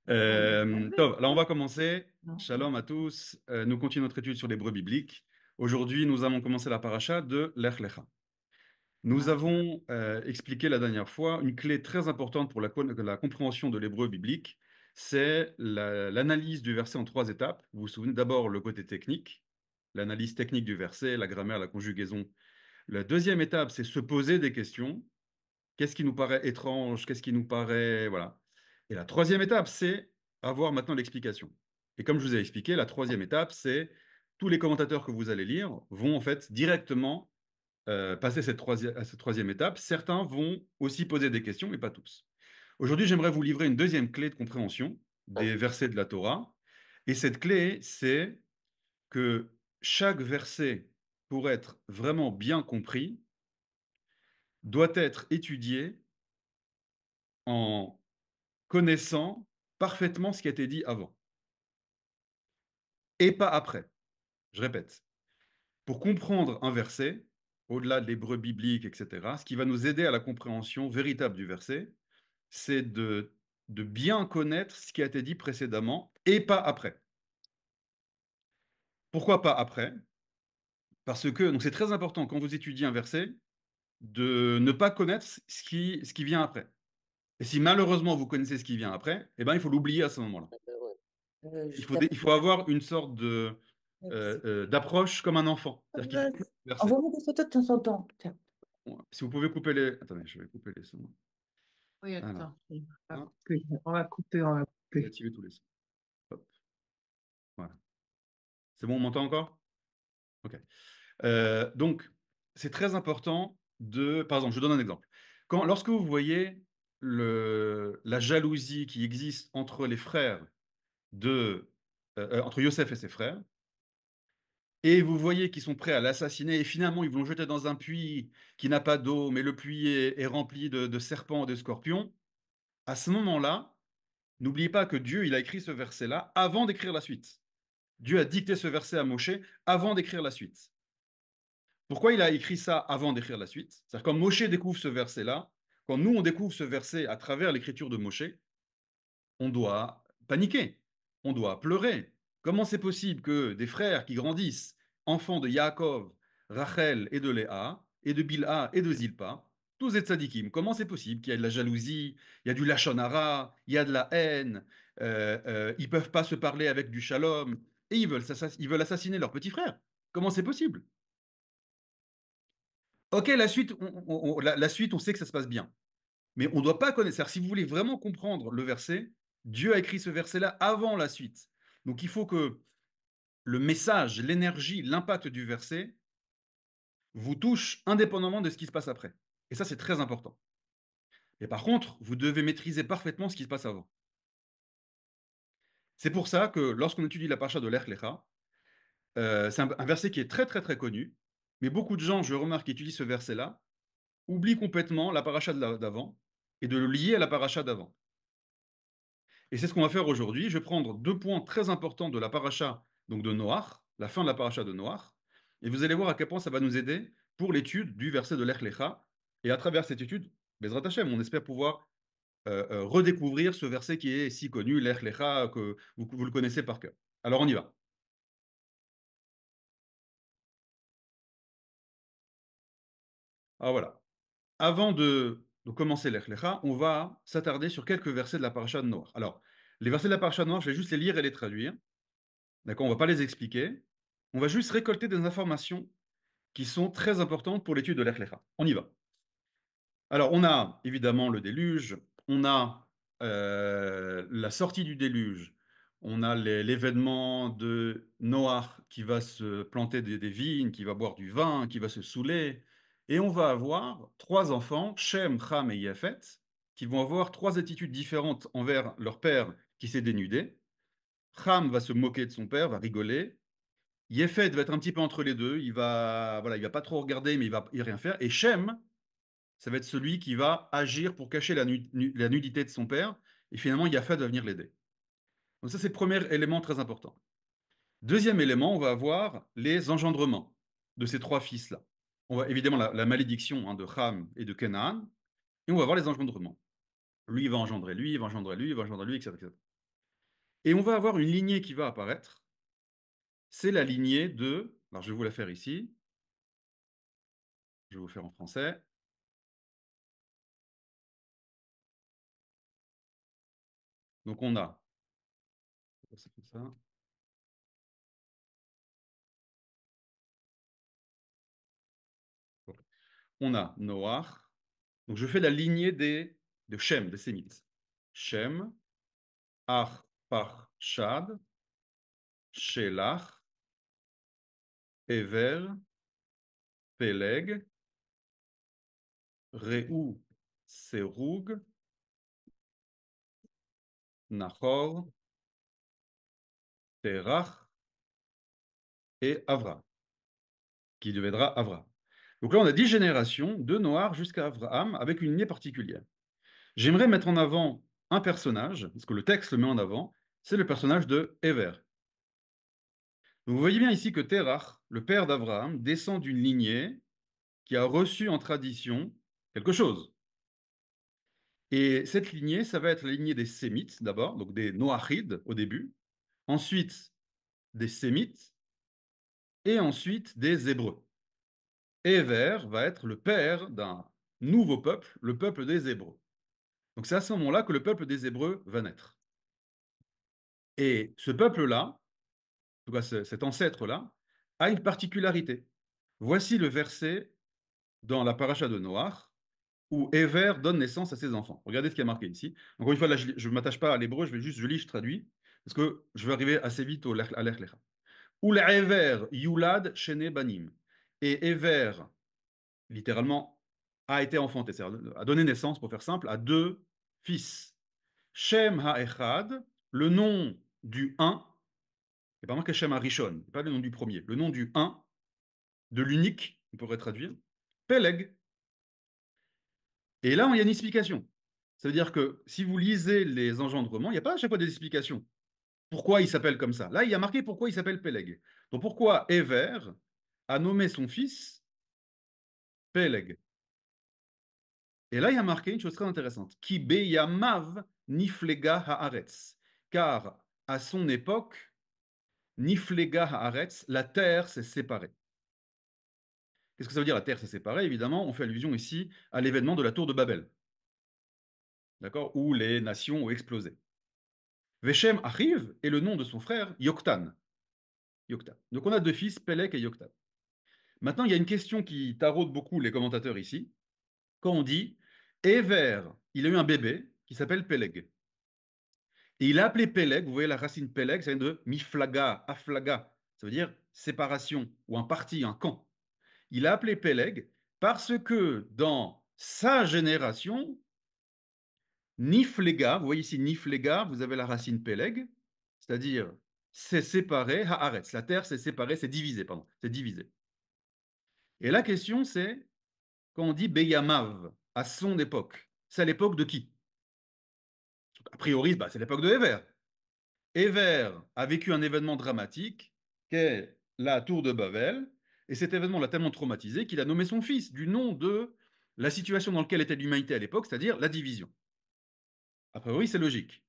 Là, on va commencer. Shalom à tous. Nous continuons notre étude sur l'hébreu biblique. Aujourd'hui, nous allons commencer la paracha de Lech Lecha. Nous avons expliqué la dernière fois une clé très importante pour la compréhension de l'hébreu biblique. C'est l'analyse du verset en trois étapes. Vous vous souvenez d'abord le côté technique, l'analyse technique du verset, la grammaire, la conjugaison. La deuxième étape, c'est se poser des questions. Qu'est-ce qui nous paraît étrange? Qu'est-ce qui nous paraît... Voilà. Et la troisième étape, c'est avoir maintenant l'explication. Et comme je vous ai expliqué, la troisième étape, c'est tous les commentateurs que vous allez lire vont en fait directement passer à cette troisième étape. Certains vont aussi poser des questions, mais pas tous. Aujourd'hui, j'aimerais vous livrer une deuxième clé de compréhension des versets de la Torah. Et cette clé, c'est que chaque verset, pour être vraiment bien compris, doit être étudié en connaissant parfaitement ce qui a été dit avant et pas après. Je répète, pour comprendre un verset, au-delà de l'hébreu biblique, etc., ce qui va nous aider à la compréhension véritable du verset, c'est de bien connaître ce qui a été dit précédemment et pas après. Pourquoi pas après? Parce que donc c'est très important quand vous étudiez un verset de ne pas connaître ce qui vient après. Et si malheureusement vous connaissez ce qui vient après, eh ben, il faut l'oublier à ce moment-là. Il faut avoir une sorte d'approche comme un enfant. C'est-à-dire qu'il faut verser. Envoie-moi des photos de temps en temps. Tiens. Si vous pouvez couper les... Attendez, je vais couper les sons. Oui, Alors, attends. On va hein, couper. On va couper, on va couper. désactiver tous les sons. Hop, voilà. C'est bon, on m'entend encore? OK. Donc, c'est très important de... Par exemple, je donne un exemple. Lorsque vous voyez la jalousie qui existe entre les frères entre Yosef et ses frères, et vous voyez qu'ils sont prêts à l'assassiner, et finalement ils vont le jeter dans un puits qui n'a pas d'eau, mais le puits est rempli de serpents et de scorpions, à ce moment-là, n'oubliez pas que Dieu, il a écrit ce verset-là avant d'écrire la suite. Dieu a dicté ce verset à Moshe avant d'écrire la suite. Pourquoi il a écrit ça avant d'écrire la suite? C'est-à-dire quand Moshe découvre ce verset-là, quand nous on découvre ce verset à travers l'écriture de Moshe, on doit paniquer, on doit pleurer. Comment c'est possible que des frères qui grandissent, enfants de Yaakov, Rachel et de Léa, et de Bilha et de Zilpa, tous des tzadikim, comment c'est possible qu'il y ait de la jalousie, il y a du lachon hara, il y a de la haine, ils ne peuvent pas se parler avec du shalom, et ils veulent assassiner leur petit frère? Comment c'est possible? Ok, la suite, la suite, on sait que ça se passe bien. Mais on ne doit pas connaître. Si vous voulez vraiment comprendre le verset, Dieu a écrit ce verset-là avant la suite. Donc il faut que le message, l'énergie, l'impact du verset vous touche indépendamment de ce qui se passe après. Et ça, c'est très important. Et par contre, vous devez maîtriser parfaitement ce qui se passe avant. C'est pour ça que lorsqu'on étudie la paracha de l'Ech Lecha, c'est un verset qui est très très très connu, mais beaucoup de gens, je remarque, qui étudient ce verset-là, oublient complètement la paracha d'avant et de le lier à la paracha d'avant. Et c'est ce qu'on va faire aujourd'hui. Je vais prendre deux points très importants de la paracha donc de Noach, la fin de la paracha de Noach, et vous allez voir à quel point ça va nous aider pour l'étude du verset de l'Ech Lecha. Et à travers cette étude, Bezrat Hashem, on espère pouvoir redécouvrir ce verset qui est si connu, l'Ech Lecha, que vous le connaissez par cœur. Alors on y va. Alors voilà. Avant de commencer l'Ech Lecha, on va s'attarder sur quelques versets de la paracha de Noach. Alors, les versets de la paracha de Noach, je vais juste les lire et les traduire. D'accord, on ne va pas les expliquer. On va juste récolter des informations qui sont très importantes pour l'étude de l'Ech Lecha. On y va. Alors, on a évidemment le déluge, on a la sortie du déluge, on a l'événement de Noach qui va se planter des vignes, qui va boire du vin, qui va se saouler, et on va avoir trois enfants, Shem, Ham et Yafet, qui vont avoir trois attitudes différentes envers leur père qui s'est dénudé. Ham va se moquer de son père, va rigoler. Yefet va être un petit peu entre les deux. Voilà, il va pas trop regarder, mais il va rien faire. Et Shem, ça va être celui qui va agir pour cacher la nudité de son père. Et finalement, Yafet va venir l'aider. Donc ça, c'est le premier élément très important. Deuxième élément, on va avoir les engendrements de ces trois fils-là. On va évidemment la malédiction de Ham et de Canaan. Et on va voir les engendrements. Lui, il va engendrer lui, il va engendrer lui, il va engendrer lui, etc., etc. Et on va avoir une lignée qui va apparaître. C'est la lignée de... Alors, je vais vous la faire ici. Je vais vous faire en français. Donc, on a... C'est comme ça. On a Noach. Donc, je fais la lignée de Shem, des Sémites. Shem, Ar, Par, Shad, Shelach, Ever, Peleg, Réou, Serug, Nahor, Terach et Avra, qui deviendra Avra. Donc là, on a 10 générations de Noach jusqu'à Abraham avec une lignée particulière. J'aimerais mettre en avant un personnage, parce que le texte le met en avant, c'est le personnage de Ever. Donc vous voyez bien ici que Terach, le père d'Abraham, descend d'une lignée qui a reçu en tradition quelque chose. Et cette lignée, ça va être la lignée des Sémites d'abord, donc des Noachides au début, ensuite des Sémites, et ensuite des Hébreux. Ever va être le père d'un nouveau peuple, le peuple des Hébreux. Donc c'est à ce moment-là que le peuple des Hébreux va naître. Et ce peuple-là, en tout cas cet ancêtre-là, a une particularité. Voici le verset dans la paracha de Noach, où Ever donne naissance à ses enfants. Regardez ce qui est marqué ici. Encore une fois, là, je ne m'attache pas à l'hébreu, je lis, je traduis, parce que je vais arriver assez vite à l'Ech Lecha. Ou l'Ever yulad shene banim. Et Ever, littéralement, a été enfanté, c'est-à-dire a donné naissance, pour faire simple, à deux fils. Shem ha'echad, le nom du un, et pas marqué Shem ha'rishon, pas le nom du premier, le nom du un, de l'unique, on pourrait traduire, Peleg. Et là, il y a une explication. Ça veut dire que si vous lisez les engendrements, il n'y a pas à chaque fois des explications. Pourquoi il s'appelle comme ça? Là, il y a marqué pourquoi il s'appelle Peleg. Donc pourquoi Ever a nommé son fils Peleg? Et là, il y a marqué une chose très intéressante. Ki beyamav niflega haaretz. Car à son époque, niflega haaretz, la terre s'est séparée. Qu'est-ce que ça veut dire la terre s'est séparée? Évidemment, on fait allusion ici à l'événement de la tour de Babel, d'accord, où les nations ont explosé. Veshem Achiv est le nom de son frère Yoktan. Yoktan. Donc on a deux fils, Pelek et Yoktan. Maintenant, il y a une question qui taraude beaucoup les commentateurs ici. Quand on dit Ever, il a eu un bébé qui s'appelle Peleg. Et il a appelé Peleg, vous voyez la racine Peleg, ça vient de miflaga, aflaga, ça veut dire séparation, ou un parti, un camp. Il a appelé Peleg parce que dans sa génération, Niflega, vous voyez ici Niflega, vous avez la racine Peleg, c'est-à-dire c'est séparé, Haaretz, la terre s'est séparée, c'est divisé, pardon, c'est divisé. Et la question c'est, quand on dit Beyamav, à son époque, c'est à l'époque de qui? A priori, bah, c'est l'époque de Ever. Ever a vécu un événement dramatique qu'est la tour de Babel, et cet événement l'a tellement traumatisé qu'il a nommé son fils du nom de la situation dans laquelle était l'humanité à l'époque, c'est-à-dire la division. A priori, c'est logique.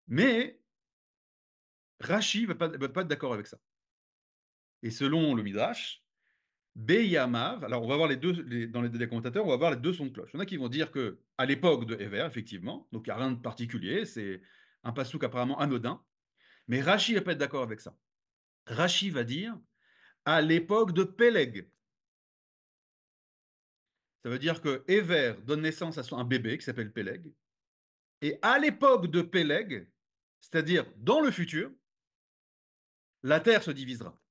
Mais Rashi ne va pas être d'accord avec ça. Et selon le Midrash, Beyamav, alors on va voir dans les commentateurs, on va voir les deux sons de cloche. Il y en a qui vont dire que à l'époque de Ever, effectivement, donc il n'y a rien de particulier, c'est un passouk apparemment anodin, mais Rashi ne va pas être d'accord avec ça. Rashi va dire à l'époque de Peleg. Ça veut dire que Ever donne naissance à un bébé qui s'appelle Peleg, et à l'époque de Peleg, c'est-à-dire dans le futur, la Terre se divisera,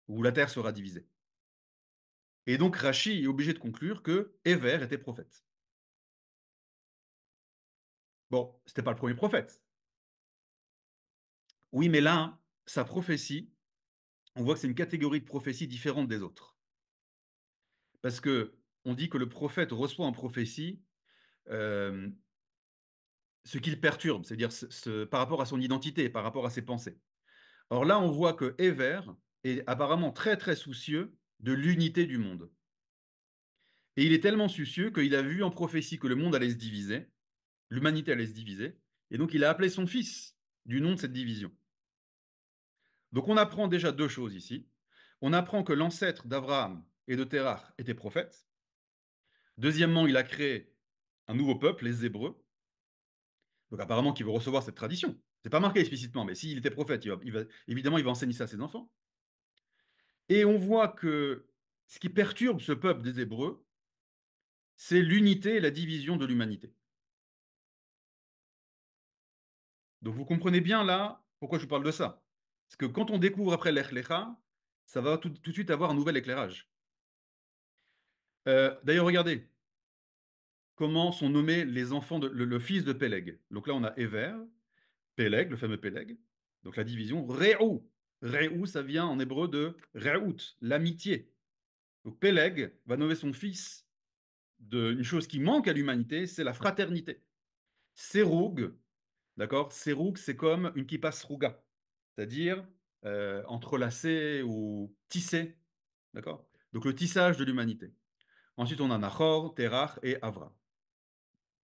ou la Terre sera divisée. Et donc Rashi est obligé de conclure que Ever était prophète. Bon, c'était pas le premier prophète. Oui, mais là, sa prophétie, on voit que c'est une catégorie de prophétie différente des autres. Parce que on dit que le prophète reçoit en prophétie euh, ce qui le perturbe, c'est-à-dire par rapport à son identité, par rapport à ses pensées. Or là, on voit que Ever est apparemment très très soucieux de l'unité du monde. Et il est tellement soucieux qu'il a vu en prophétie que le monde allait se diviser, l'humanité allait se diviser, Et donc, il a appelé son fils du nom de cette division. Donc, on apprend déjà deux choses ici. On apprend que l'ancêtre d'Abraham et de Terach était prophète. Deuxièmement, il a créé un nouveau peuple, les Hébreux. Donc, apparemment, qu'il veut recevoir cette tradition. C'est pas marqué explicitement, mais s'il était prophète, évidemment, il va enseigner ça à ses enfants. Et on voit que ce qui perturbe ce peuple des Hébreux, c'est l'unité et la division de l'humanité. Donc vous comprenez bien là pourquoi je vous parle de ça. Parce que quand on découvre après l'Echlecha, ça va tout de suite avoir un nouvel éclairage. D'ailleurs, regardez comment sont nommés les enfants, le fils de Péleg. Donc là, on a Éver, Péleg, le fameux Péleg. Donc la division, Réou. Réou, ça vient en hébreu de Réout, l'amitié. Donc Péleg va nommer son fils d'une chose qui manque à l'humanité, c'est la fraternité. Séroug, d'accord? Séroug, c'est comme une kippa sruga, c'est-à-dire entrelacé ou tissé, d'accord? Donc le tissage de l'humanité. Ensuite, on a Nachor, Terach et Avram.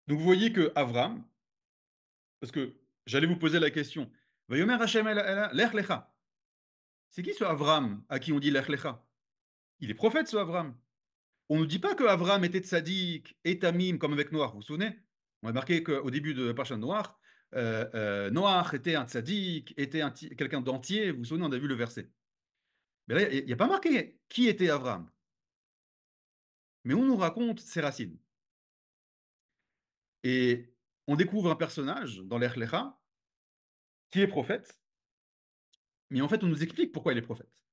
Donc vous voyez que Avram, parce que j'allais vous poser la question, Vayomer Hashem Lech Lecha. C'est qui ce Avram à qui on dit Lech Lecha? Il est prophète ce Avram. On ne dit pas que Avram était tzaddik et tamim comme avec Noach, vous vous souvenez? On a marqué qu'au début de Parashat Noach, Noach était un tzaddik, était quelqu'un d'entier, vous vous souvenez, on a vu le verset. Mais là, il n'y a pas marqué qui était Avram. Mais on nous raconte ses racines. Et on découvre un personnage dans l'Echlecha qui est prophète, mais en fait, on nous explique pourquoi il est prophète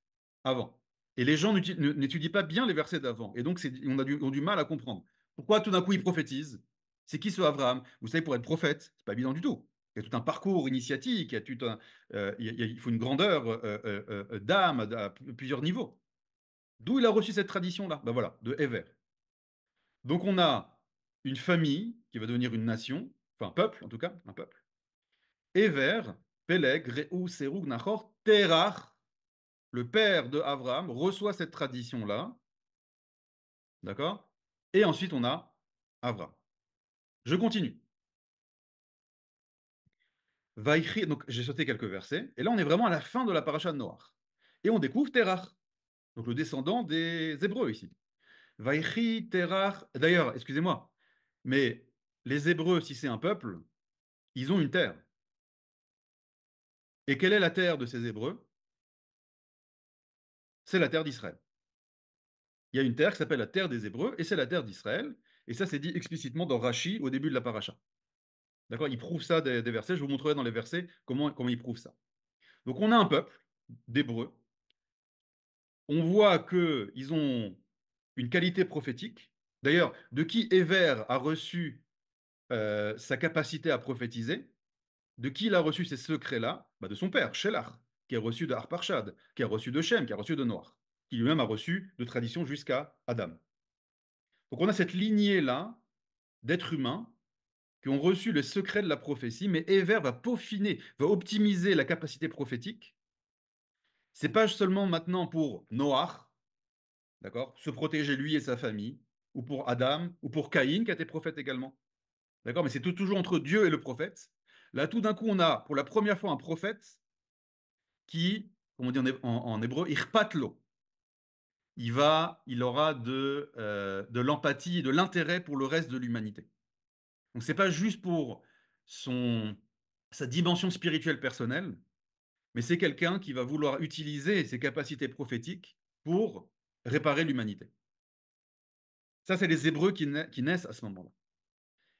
avant. Et les gens n'étudient pas bien les versets d'avant. Et donc, ont du mal à comprendre. Pourquoi tout d'un coup il prophétise? C'est qui ce Abraham? Vous savez, pour être prophète, c'est pas évident du tout. Il y a tout un parcours initiatique, il faut une grandeur d'âme à plusieurs niveaux. D'où il a reçu cette tradition-là? Ben voilà, de Ever. Donc on a une famille qui va devenir une nation, enfin un peuple en tout cas, un peuple. Ever, Peleg, Réou, Serug, Nachor, Terach, le père de Abraham, reçoit cette tradition-là, d'accord? Et ensuite, on a Abraham. Je continue. Vaïchi, donc j'ai sauté quelques versets, et là on est vraiment à la fin de la paracha de Noach. Et on découvre Terach, donc le descendant des Hébreux ici. Vaïchi, Terach, d'ailleurs, excusez-moi, mais les Hébreux, si c'est un peuple, ils ont une terre. Et quelle est la terre de ces Hébreux? C'est la terre d'Israël. Il y a une terre qui s'appelle la terre des Hébreux, et c'est la terre d'Israël, et ça c'est dit explicitement dans Rashi au début de la paracha. D'accord? Il prouve ça des versets. Je vous montrerai dans les versets comment il prouve ça. Donc, on a un peuple d'Hébreux. On voit qu'ils ont une qualité prophétique. D'ailleurs, de qui Éver a reçu sa capacité à prophétiser? De qui il a reçu ces secrets-là? De son père, Shelach, qui a reçu de Arparchad, qui a reçu de Shem, qui a reçu de Noach, qui lui-même a reçu de tradition jusqu'à Adam. Donc, on a cette lignée-là d'êtres humains qui ont reçu les secrets de la prophétie, mais Ever va peaufiner, va optimiser la capacité prophétique. C'est pas seulement maintenant pour Noach, d'accord, se protéger lui et sa famille, ou pour Adam, ou pour Caïn, qui a été prophète également. D'accord, mais c'est toujours entre Dieu et le prophète. Là, tout d'un coup, on a pour la première fois un prophète qui, comme on dit en hébreu, irpatlo. Il aura de l'empathie et de l'intérêt pour le reste de l'humanité. Donc, c'est pas juste pour sa dimension spirituelle personnelle, mais c'est quelqu'un qui va vouloir utiliser ses capacités prophétiques pour réparer l'humanité. Ça, c'est les Hébreux qui naissent à ce moment-là.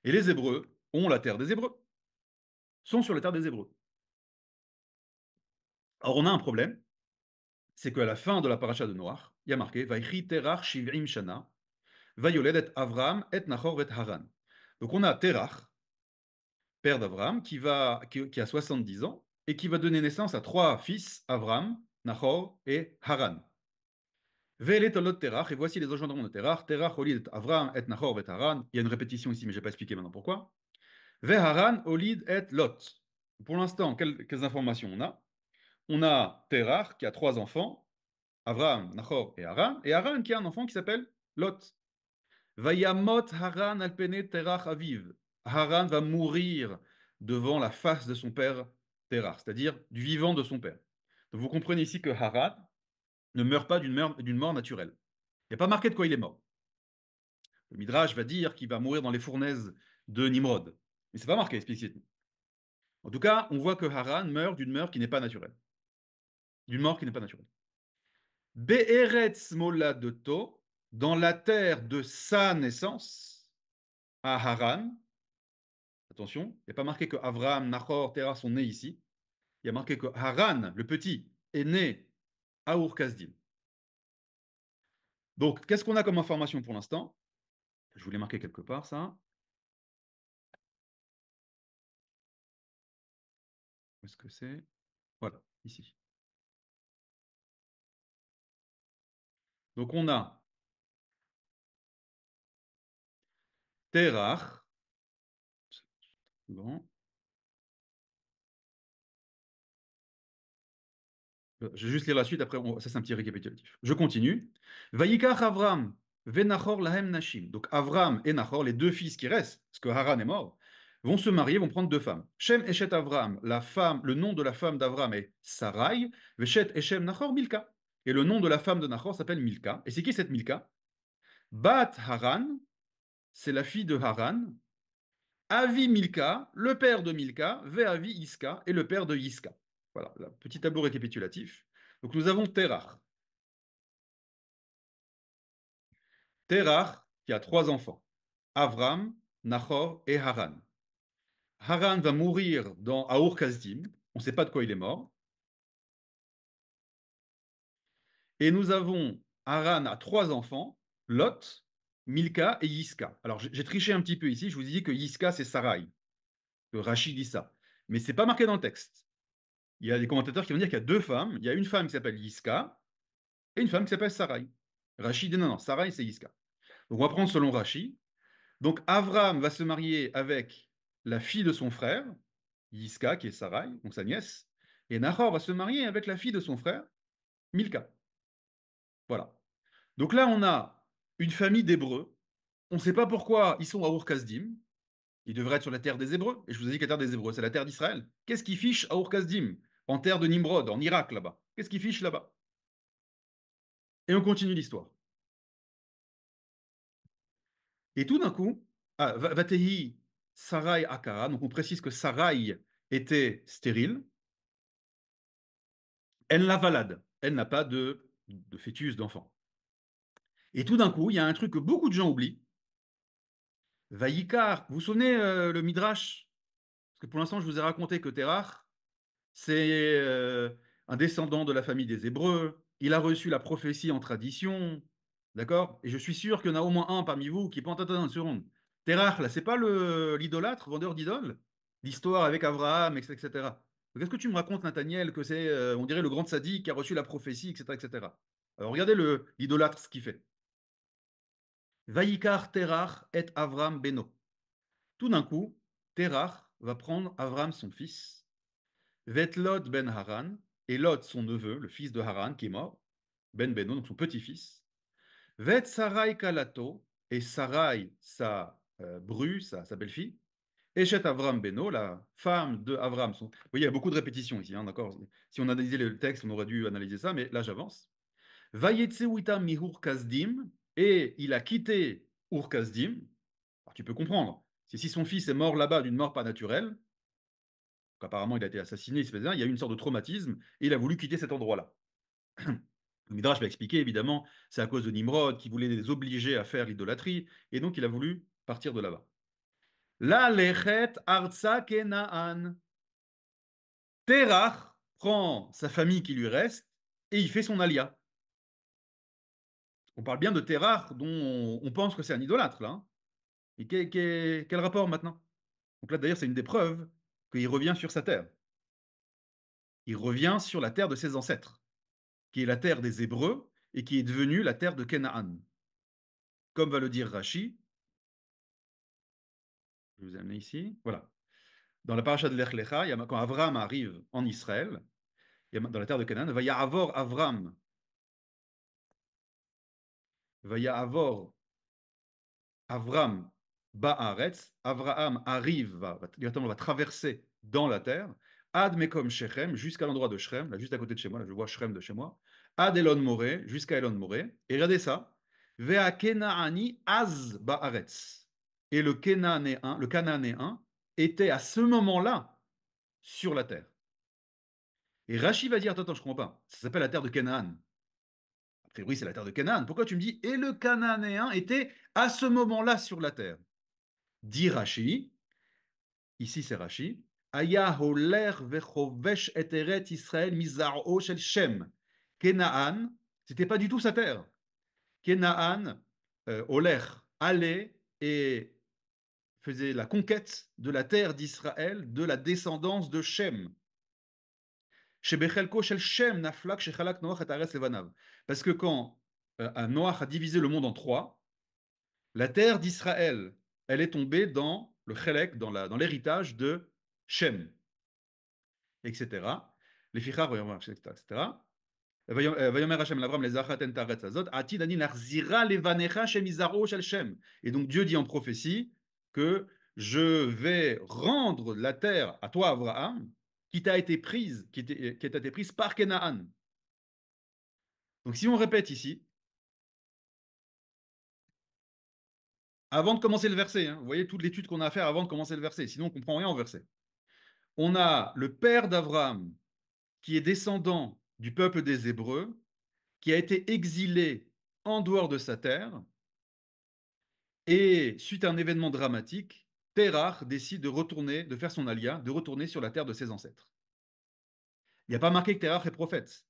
Et les Hébreux ont la terre des Hébreux, sont sur la terre des Hébreux. Alors, on a un problème, c'est qu'à la fin de la paracha de Noach, il y a marqué Vaïchi Terach Shivrim Shana, Vayoledet et Avram et Nachor et Haran. Donc, on a Terach, père d'Avram, qui a 70 ans et qui va donner naissance à trois fils, Avram, Nachor et Haran. Et voici les engendrements de Terach. Terach olid Avram et Nachor et Haran. Il y a une répétition ici, mais je n'ai pas expliqué maintenant pourquoi. Haran olid et Lot. Pour l'instant, quelles informations on a? On a Terach qui a trois enfants, Avram, Nachor et Haran qui a un enfant qui s'appelle Lot. Vayamot Haran alpene Terach aviv. Haran va mourir devant la face de son père Terach, c'est-à-dire du vivant de son père. Donc vous comprenez ici que Haran ne meurt pas d'une mort naturelle. Il n'y a pas marqué de quoi il est mort. Le Midrash va dire qu'il va mourir dans les fournaises de Nimrod. Mais ce n'est pas marqué explicitement. En tout cas, on voit que Haran meurt d'une mort qui n'est pas naturelle. D'une mort qui n'est pas naturelle. Be'eretz moladoto, dans la terre de sa naissance, à Haran. Attention, il n'y a pas marqué que Avraham, Nahor, Terah sont nés ici. Il y a marqué que Haran, le petit, est né à Ur-Kasdim. Donc, qu'est-ce qu'on a comme information pour l'instant? Je voulais marquer quelque part ça. Où est-ce que c'est? Voilà, ici. Donc, on a Terach. Bon. Je vais juste lire la suite, après, ça c'est un petit récapitulatif. Je continue. Vayikach Avram, Venachor lahem nashim. Donc Avram et Nachor, les deux fils qui restent, parce que Haran est mort, vont se marier, vont prendre deux femmes. Shem Eshet Avram, la femme, le nom de la femme d'Avram est Sarai, Veshet Eshem Nachor Milka. Et le nom de la femme de Nachor s'appelle Milka. Et c'est qui cette Milka? Bat Haran, c'est la fille de Haran. Avi Milka, le père de Milka, Ve'avi Iska, et le père de Iska. Voilà, le petit tableau récapitulatif. Donc nous avons Terach. Terach, qui a trois enfants, Avram, Nachor et Haran. Haran va mourir à Ur-Kasdim, on ne sait pas de quoi il est mort. Et nous avons Haran a trois enfants, Lot, Milka et Yiska. Alors j'ai triché un petit peu ici, je vous ai dit que Yiska c'est Sarai, que Rachid dit ça. Mais ce n'est pas marqué dans le texte. Il y a des commentateurs qui vont dire qu'il y a deux femmes. Il y a une femme qui s'appelle Yiska et une femme qui s'appelle Sarai. Rachid dit non, non, Sarai c'est Yiska. Donc on va prendre selon Rachid. Donc Avram va se marier avec la fille de son frère, Yiska, qui est Sarai, donc sa nièce, et Nahor va se marier avec la fille de son frère, Milka. Voilà. Donc là, on a une famille d'Hébreux. On ne sait pas pourquoi ils sont à Ur-Kasdim. Ils devraient être sur la terre des Hébreux. Et je vous ai dit que la terre des Hébreux, c'est la terre d'Israël. Qu'est-ce qu'ils fichent à Ur-Kasdim, en terre de Nimrod, en Irak, là-bas? Qu'est-ce qu'ils fichent là-bas? Et on continue l'histoire. Et tout d'un coup, Vatehi Sarai Akara, donc on précise que Sarai était stérile, elle la valade, elle n'a pas de fœtus, d'enfant. Et tout d'un coup, il y a un truc que beaucoup de gens oublient. Vaïkar, vous vous souvenez le Midrash? Parce que pour l'instant, je vous ai raconté que Terach, c'est un descendant de la famille des Hébreux. Il a reçu la prophétie en tradition. D'accord? Et je suis sûr qu'il y en a au moins un parmi vous qui peut entendre une seconde. Terach, là, c'est pas l'idolâtre, vendeur d'idoles? L'histoire avec Abraham, etc. Donc, est-ce que tu me racontes, Nathaniel, que c'est, on dirait, le grand sadique qui a reçu la prophétie, etc., etc. Alors, regardez l'idolâtre, ce qu'il fait. Vaïkar Terach et Avram Beno. Tout d'un coup, Terach va prendre Avram, son fils, Vet Lot ben Haran, et Lot, son neveu, le fils de Haran, qui est mort, ben Beno, donc son petit-fils, Vet Sarai Kalato, et Sarai, sa bru, sa belle-fille, Eshet Avram Beno, la femme de Avram. Vous voyez, il y a beaucoup de répétitions ici, hein, d'accord? Si on analysait le texte, on aurait dû analyser ça, mais là j'avance. Vayetseuita mihur kasdim, et il a quitté Ur Kasdim. Alors tu peux comprendre, si son fils est mort là-bas d'une mort pas naturelle, apparemment il a été assassiné, il y a eu une sorte de traumatisme, et il a voulu quitter cet endroit-là. Le Midrash va expliquer, évidemment, c'est à cause de Nimrod qui voulait les obliger à faire l'idolâtrie, et donc il a voulu partir de là-bas. La lechet arza kenaan. Terach prend sa famille qui lui reste et il fait son alia. On parle bien de Terach dont on pense que c'est un idolâtre, là. Hein. Et quel rapport maintenant? Donc là, d'ailleurs, c'est une des preuves qu'il revient sur sa terre. Il revient sur la terre de ses ancêtres, qui est la terre des Hébreux et qui est devenue la terre de Canaan. Comme va le dire Rashi, je vous ai amené ici, voilà. Dans la paracha de Lech Lecha, quand Avram arrive en Israël, dans la terre de Canaan, va Ya'avor Avram, va Ya'avor Avram ba'aretz, Abraham arrive, directement va traverser dans la terre, ad mekom Shechem, jusqu'à l'endroit de Shrem, là juste à côté de chez moi, là je vois Shrem de chez moi, ad Elon Moré, jusqu'à Elon Moré, et regardez ça, vea Kenaani az ba'aretz. Et le Cananéen était à ce moment-là sur la terre. Et Rashi va dire, attends, je comprends pas, ça s'appelle la terre de Canaan. A priori, c'est la terre de Canaan. Pourquoi tu me dis, et le Cananéen était à ce moment-là sur la terre? Dit Rashi, ici c'est Rashi, Aya holer vechovesh eteret Israël mizar'o shel Shem. Kenaan, c'était pas du tout sa terre. Kenaan, Oler, allait et faisait la conquête de la terre d'Israël, de la descendance de Shem. Shebechelko shel Shem naflak shechalak Noach et Aretz levanav. Parce que quand Noach a divisé le monde en trois, la terre d'Israël, elle est tombée dans le chelek, dans l'héritage de Shem, etc. Les fichar, etc. Vayomer Hashem l'Avram les achaten taretz azot, atid ani nachzira levanecha shem izaro shel Shem. Et donc Dieu dit en prophétie que je vais rendre la terre à toi, Abraham, qui t'a été prise, qui t'a été prise par Kenaan. Donc si on répète ici, avant de commencer le verset, hein, vous voyez toute l'étude qu'on a à faire avant de commencer le verset, sinon on ne comprend rien au verset. On a le père d'Abraham qui est descendant du peuple des Hébreux, qui a été exilé en dehors de sa terre, et suite à un événement dramatique, Terach décide de retourner, de faire son alia, de retourner sur la terre de ses ancêtres. Il n'y a pas marqué que Terach est prophète.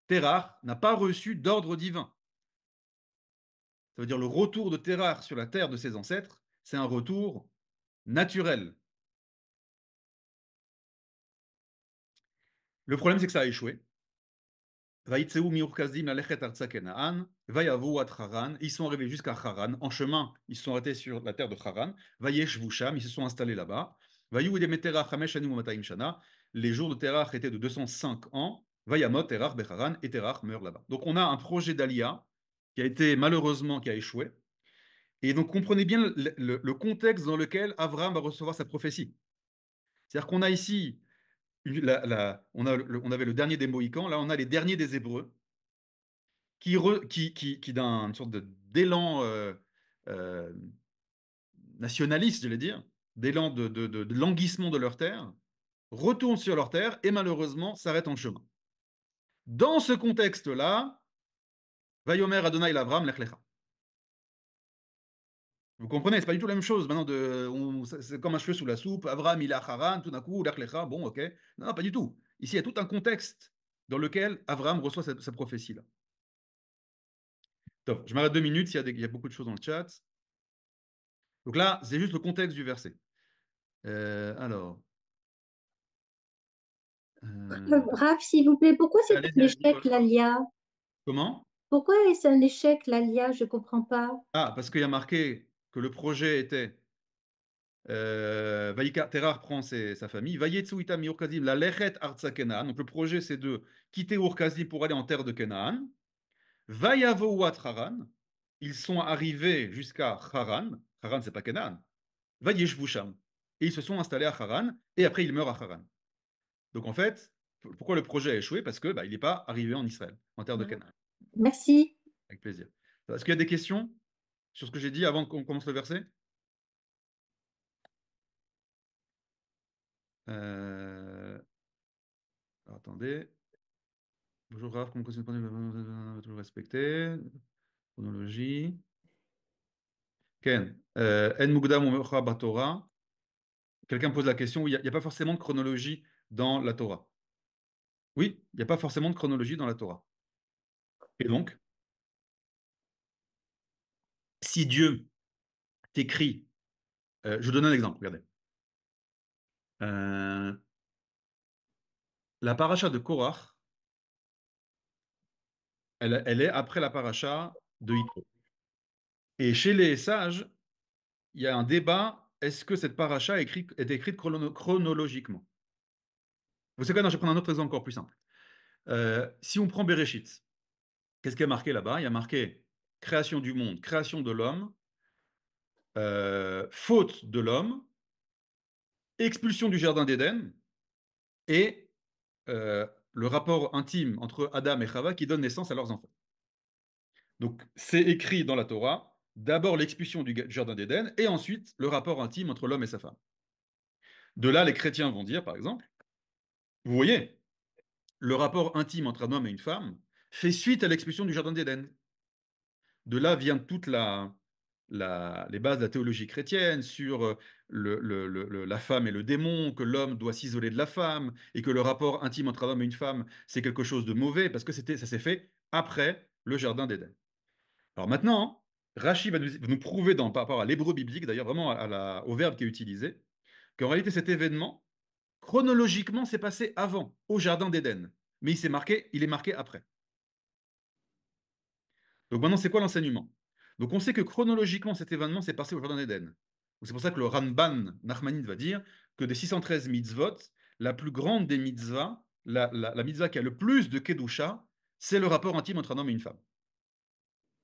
Terach n'a pas reçu d'ordre divin. Ça veut dire le retour de Terach sur la terre de ses ancêtres, c'est un retour naturel. Le problème, c'est que ça a échoué. Ils sont arrivés jusqu'à Haran. En chemin, ils se sont arrêtés sur la terre de Haran. Ils se sont installés là-bas. Les jours de Terach étaient de 205 ans. Vayamot Terach Becharan, et Terach meurt là-bas. Donc on a un projet d'Alia qui a été malheureusement qui a échoué. Et donc comprenez bien le contexte dans lequel Abraham va recevoir sa prophétie. C'est-à-dire qu'on a ici, on avait le dernier des Mohicans, là on a les derniers des Hébreux qui d'un sorte d'élan euh, nationaliste, je vais dire, d'élan de languissement de leur terre, retournent sur leur terre et malheureusement s'arrêtent en chemin. Dans ce contexte-là, Vayomer Adonai l'Avram lechlecha. Vous comprenez, c'est pas du tout la même chose. Maintenant, c'est comme un cheveu sous la soupe. Avram, il a Haran, tout d'un coup, lechlecha, bon, ok. Non, non, pas du tout. Ici, il y a tout un contexte dans lequel Avram reçoit sa prophétie-là. Donc, je m'arrête 2 minutes, il y a beaucoup de choses dans le chat. Donc là, c'est juste le contexte du verset. Alors. Raph, s'il vous plaît, pourquoi c'est Allez-y, un allez-y, échec l'Alia? comment? Pourquoi est-ce un échec l'Alia? Je comprends pas. Ah, parce qu'il y a marqué que le projet était Terah prend sa famille, Vayetsu itam Ur-Kasdim, la lechet artsa Kenaan. Donc le projet c'est de quitter Ur-Kasdim pour aller en terre de Kenaan. Vayavou Haran, ils sont arrivés jusqu'à Haran. Haran c'est pas Kenaan. Vayeshvu Sham. Et ils se sont installés à Haran et après ils meurent à Haran. Donc en fait, pourquoi le projet a échoué? Parce que il n'est pas arrivé en Israël, en terre de Canaan. Merci. Avec plaisir. Est-ce qu'il y a des questions sur ce que j'ai dit avant qu'on commence le verset? Alors, attendez. Bonjour Raph, comment continue toujours respecter? Chronologie. Ken. En Mugdam Umecha Batorah. Quelqu'un pose la question, il n'y a pas forcément de chronologie dans la Torah. Oui, il n'y a pas forcément de chronologie dans la Torah. Et donc, si Dieu t'écrit, je vous donne un exemple, regardez. La paracha de Korach, elle est après la paracha de Yitro. Et chez les sages, il y a un débat, est-ce que cette paracha est écrite chronologiquement? Vous savez quoi, non, je vais prendre un autre exemple encore plus simple. Si on prend Bereshit, qu'est-ce qui est marqué là-bas? Il y a marqué création du monde, création de l'homme, faute de l'homme, expulsion du jardin d'Éden et le rapport intime entre Adam et Chava qui donne naissance à leurs enfants. Donc, c'est écrit dans la Torah, d'abord l'expulsion du jardin d'Éden et ensuite le rapport intime entre l'homme et sa femme. De là, les chrétiens vont dire, par exemple, vous voyez, le rapport intime entre un homme et une femme fait suite à l'expulsion du jardin d'Éden. De là vient toute les bases de la théologie chrétienne sur la femme et le démon, que l'homme doit s'isoler de la femme, et que le rapport intime entre un homme et une femme, c'est quelque chose de mauvais, parce que ça s'est fait après le jardin d'Éden. Alors maintenant, Rachi va nous prouver par rapport à l'hébreu biblique, d'ailleurs vraiment au verbe qui est utilisé, qu'en réalité cet événement, chronologiquement, s'est passé avant, au jardin d'Éden, mais il est marqué après. Donc maintenant, c'est quoi l'enseignement? Donc on sait que chronologiquement, cet événement s'est passé au Jardin d'Éden. C'est pour ça que le Ramban Nachmanide va dire que des 613 mitzvot, la plus grande des mitzvahs, la mitzvah qui a le plus de kedusha, c'est le rapport intime entre un homme et une femme.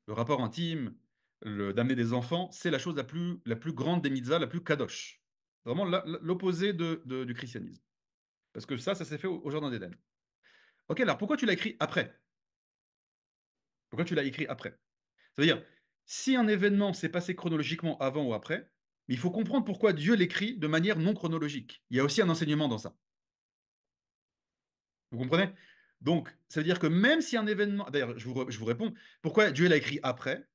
Le rapport intime, d'amener des enfants, c'est la chose la plus grande des mitzvahs, la plus kadosh. Vraiment l'opposé du christianisme. Parce que ça s'est fait au Jardin d'Éden. Ok, alors pourquoi tu l'as écrit après? Pourquoi tu l'as écrit après? Ça veut dire, si un événement s'est passé chronologiquement avant ou après, mais il faut comprendre pourquoi Dieu l'écrit de manière non chronologique. Il y a aussi un enseignement dans ça. Vous comprenez? Donc, ça veut dire que même si un événement... D'ailleurs, je vous réponds, pourquoi Dieu l'a écrit après?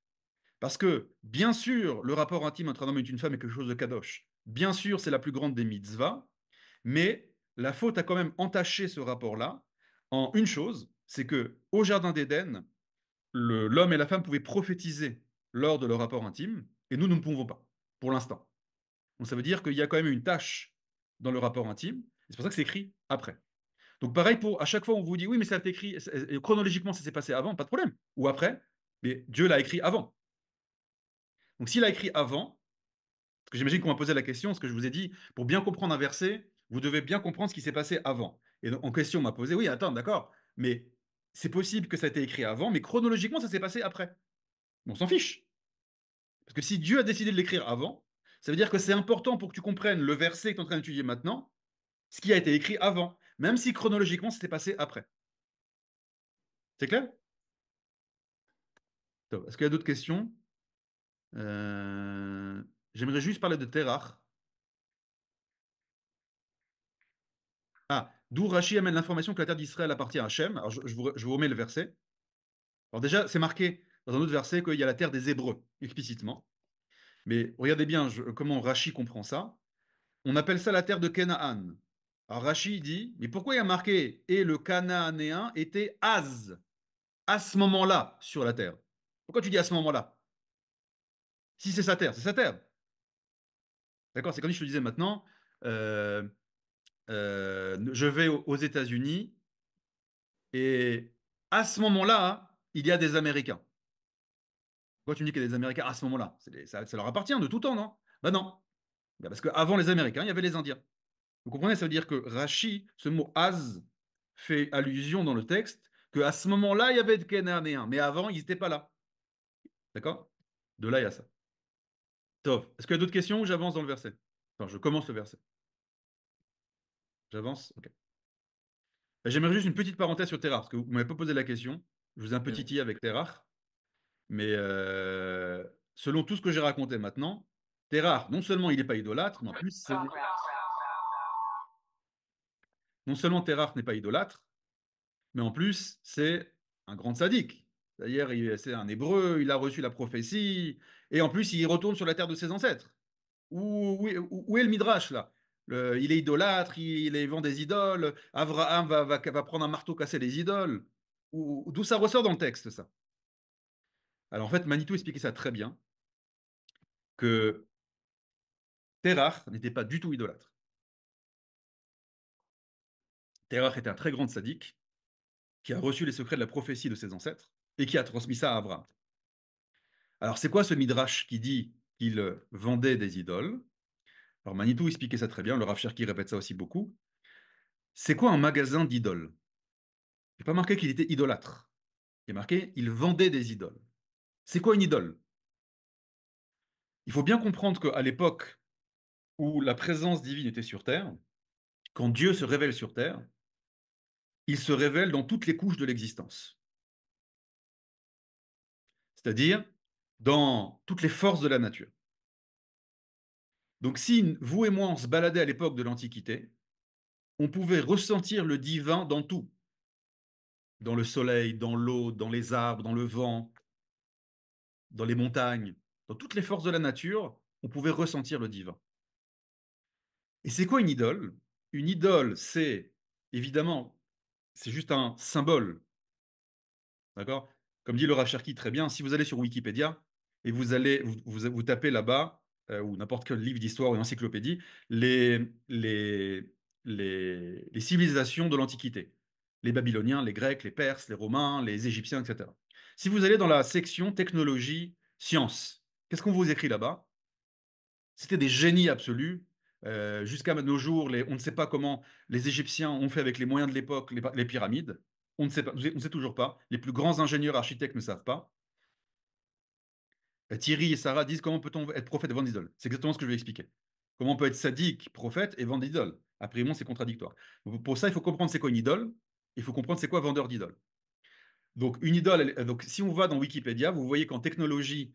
Parce que, bien sûr, le rapport intime entre un homme et une femme est quelque chose de kadosh. Bien sûr, c'est la plus grande des mitzvahs, mais la faute a quand même entaché ce rapport-là en une chose, c'est que au Jardin d'Éden, l'homme et la femme pouvaient prophétiser lors de leur rapport intime, et nous ne pouvons pas, pour l'instant. Donc ça veut dire qu'il y a quand même une tâche dans le rapport intime, et c'est pour ça que c'est écrit après. Donc pareil, à chaque fois on vous dit, oui, mais ça a été écrit, chronologiquement ça s'est passé avant, pas de problème, ou après, mais Dieu l'a écrit avant. Donc s'il a écrit avant, parce que j'imagine qu'on m'a posé la question, ce que je vous ai dit, pour bien comprendre un verset, vous devez bien comprendre ce qui s'est passé avant. Et donc, en question, on m'a posé, oui, attends, d'accord, mais c'est possible que ça ait été écrit avant, mais chronologiquement, ça s'est passé après. On s'en fiche. Parce que si Dieu a décidé de l'écrire avant, ça veut dire que c'est important pour que tu comprennes le verset que tu es en train d'étudier maintenant, ce qui a été écrit avant, même si chronologiquement, c'était passé après. C'est clair? Est-ce qu'il y a d'autres questions? J'aimerais juste parler de Terach. Ah, d'où Rachi amène l'information que la terre d'Israël appartient à Hachem. Alors, je vous remets le verset. Alors déjà, c'est marqué dans un autre verset qu'il y a la terre des Hébreux, explicitement. Mais regardez bien comment Rachi comprend ça. On appelle ça la terre de Canaan. Alors Rachi dit, mais pourquoi il y a marqué et le Cananéen était à ce moment-là, sur la terre? Pourquoi tu dis à ce moment-là? Si c'est sa terre, c'est sa terre. D'accord? C'est comme si je te disais maintenant, euh, je vais aux États-Unis et à ce moment-là, il y a des Américains. Pourquoi tu me dis qu'il y a des Américains à ce moment-là? Ça leur appartient de tout temps, non? Ben non. Ben parce qu'avant les Américains, il y avait les Indiens. Vous comprenez? Ça veut dire que Rachi, ce mot az, fait allusion dans le texte qu'à ce moment-là, il y avait des Cananéens, mais avant, ils n'étaient pas là. D'accord? De là, il y a ça. Tov. Est-ce qu'il y a d'autres questions ou j'avance dans le verset? Enfin, je commence le verset. J'avance? Ok. Ben, j'aimerais juste une petite parenthèse sur Terach, parce que vous ne m'avez pas posé la question. Je vous ai un peu titillé avec Terach. Mais selon tout ce que j'ai raconté maintenant, Terach, non seulement il n'est pas idolâtre, mais en plus, non seulement Terach n'est pas idolâtre, mais en plus, c'est un grand sadique. D'ailleurs, c'est un hébreu, il a reçu la prophétie, et en plus, il retourne sur la terre de ses ancêtres. Où est le Midrash, là? Il est idolâtre, il vend des idoles, Abraham va prendre un marteau casser les idoles. D'où ça ressort dans le texte, ça? Alors en fait, Manitou expliquait ça très bien, que Terach n'était pas du tout idolâtre. Terach était un très grand sadique qui a reçu les secrets de la prophétie de ses ancêtres et qui a transmis ça à Abraham. Alors, c'est quoi ce midrash qui dit qu'il vendait des idoles? Alors, Manitou expliquait ça très bien, le Rav Cherki répète ça aussi beaucoup. C'est quoi un magasin d'idoles? Il n'est pas marqué qu'il était idolâtre. Il est marqué il vendait des idoles. C'est quoi une idole? Il faut bien comprendre qu'à l'époque où la présence divine était sur terre, quand Dieu se révèle sur terre, il se révèle dans toutes les couches de l'existence. C'est-à-dire dans toutes les forces de la nature. Donc si vous et moi, on se baladait à l'époque de l'Antiquité, on pouvait ressentir le divin dans tout. Dans le soleil, dans l'eau, dans les arbres, dans le vent, dans les montagnes, dans toutes les forces de la nature, on pouvait ressentir le divin. Et c'est quoi une idole? Une idole, c'est évidemment, c'est juste un symbole. D'accord? Comme dit Laura Cherki très bien, si vous allez sur Wikipédia et vous tapez là-bas, ou n'importe quel livre d'histoire ou encyclopédie, les civilisations de l'Antiquité. Les Babyloniens, les Grecs, les Perses, les Romains, les Égyptiens, etc. Si vous allez dans la section technologie, sciences, qu'est-ce qu'on vous écrit là-bas? C'était des génies absolus. Jusqu'à nos jours, on ne sait pas comment les Égyptiens ont fait avec les moyens de l'époque les pyramides. On ne sait pas, on ne sait toujours pas. Les plus grands ingénieurs architectes ne savent pas. Thierry et Sarah disent comment peut-on être prophète et vendre d'idole. C'est exactement ce que je vais expliquer. Comment on peut être sadique, prophète et vendre d'idole. Après, c'est contradictoire. Pour ça, il faut comprendre c'est quoi une idole. Il faut comprendre c'est quoi vendeur d'idole. Donc, une idole, donc, si on va dans Wikipédia, vous voyez qu'en technologie,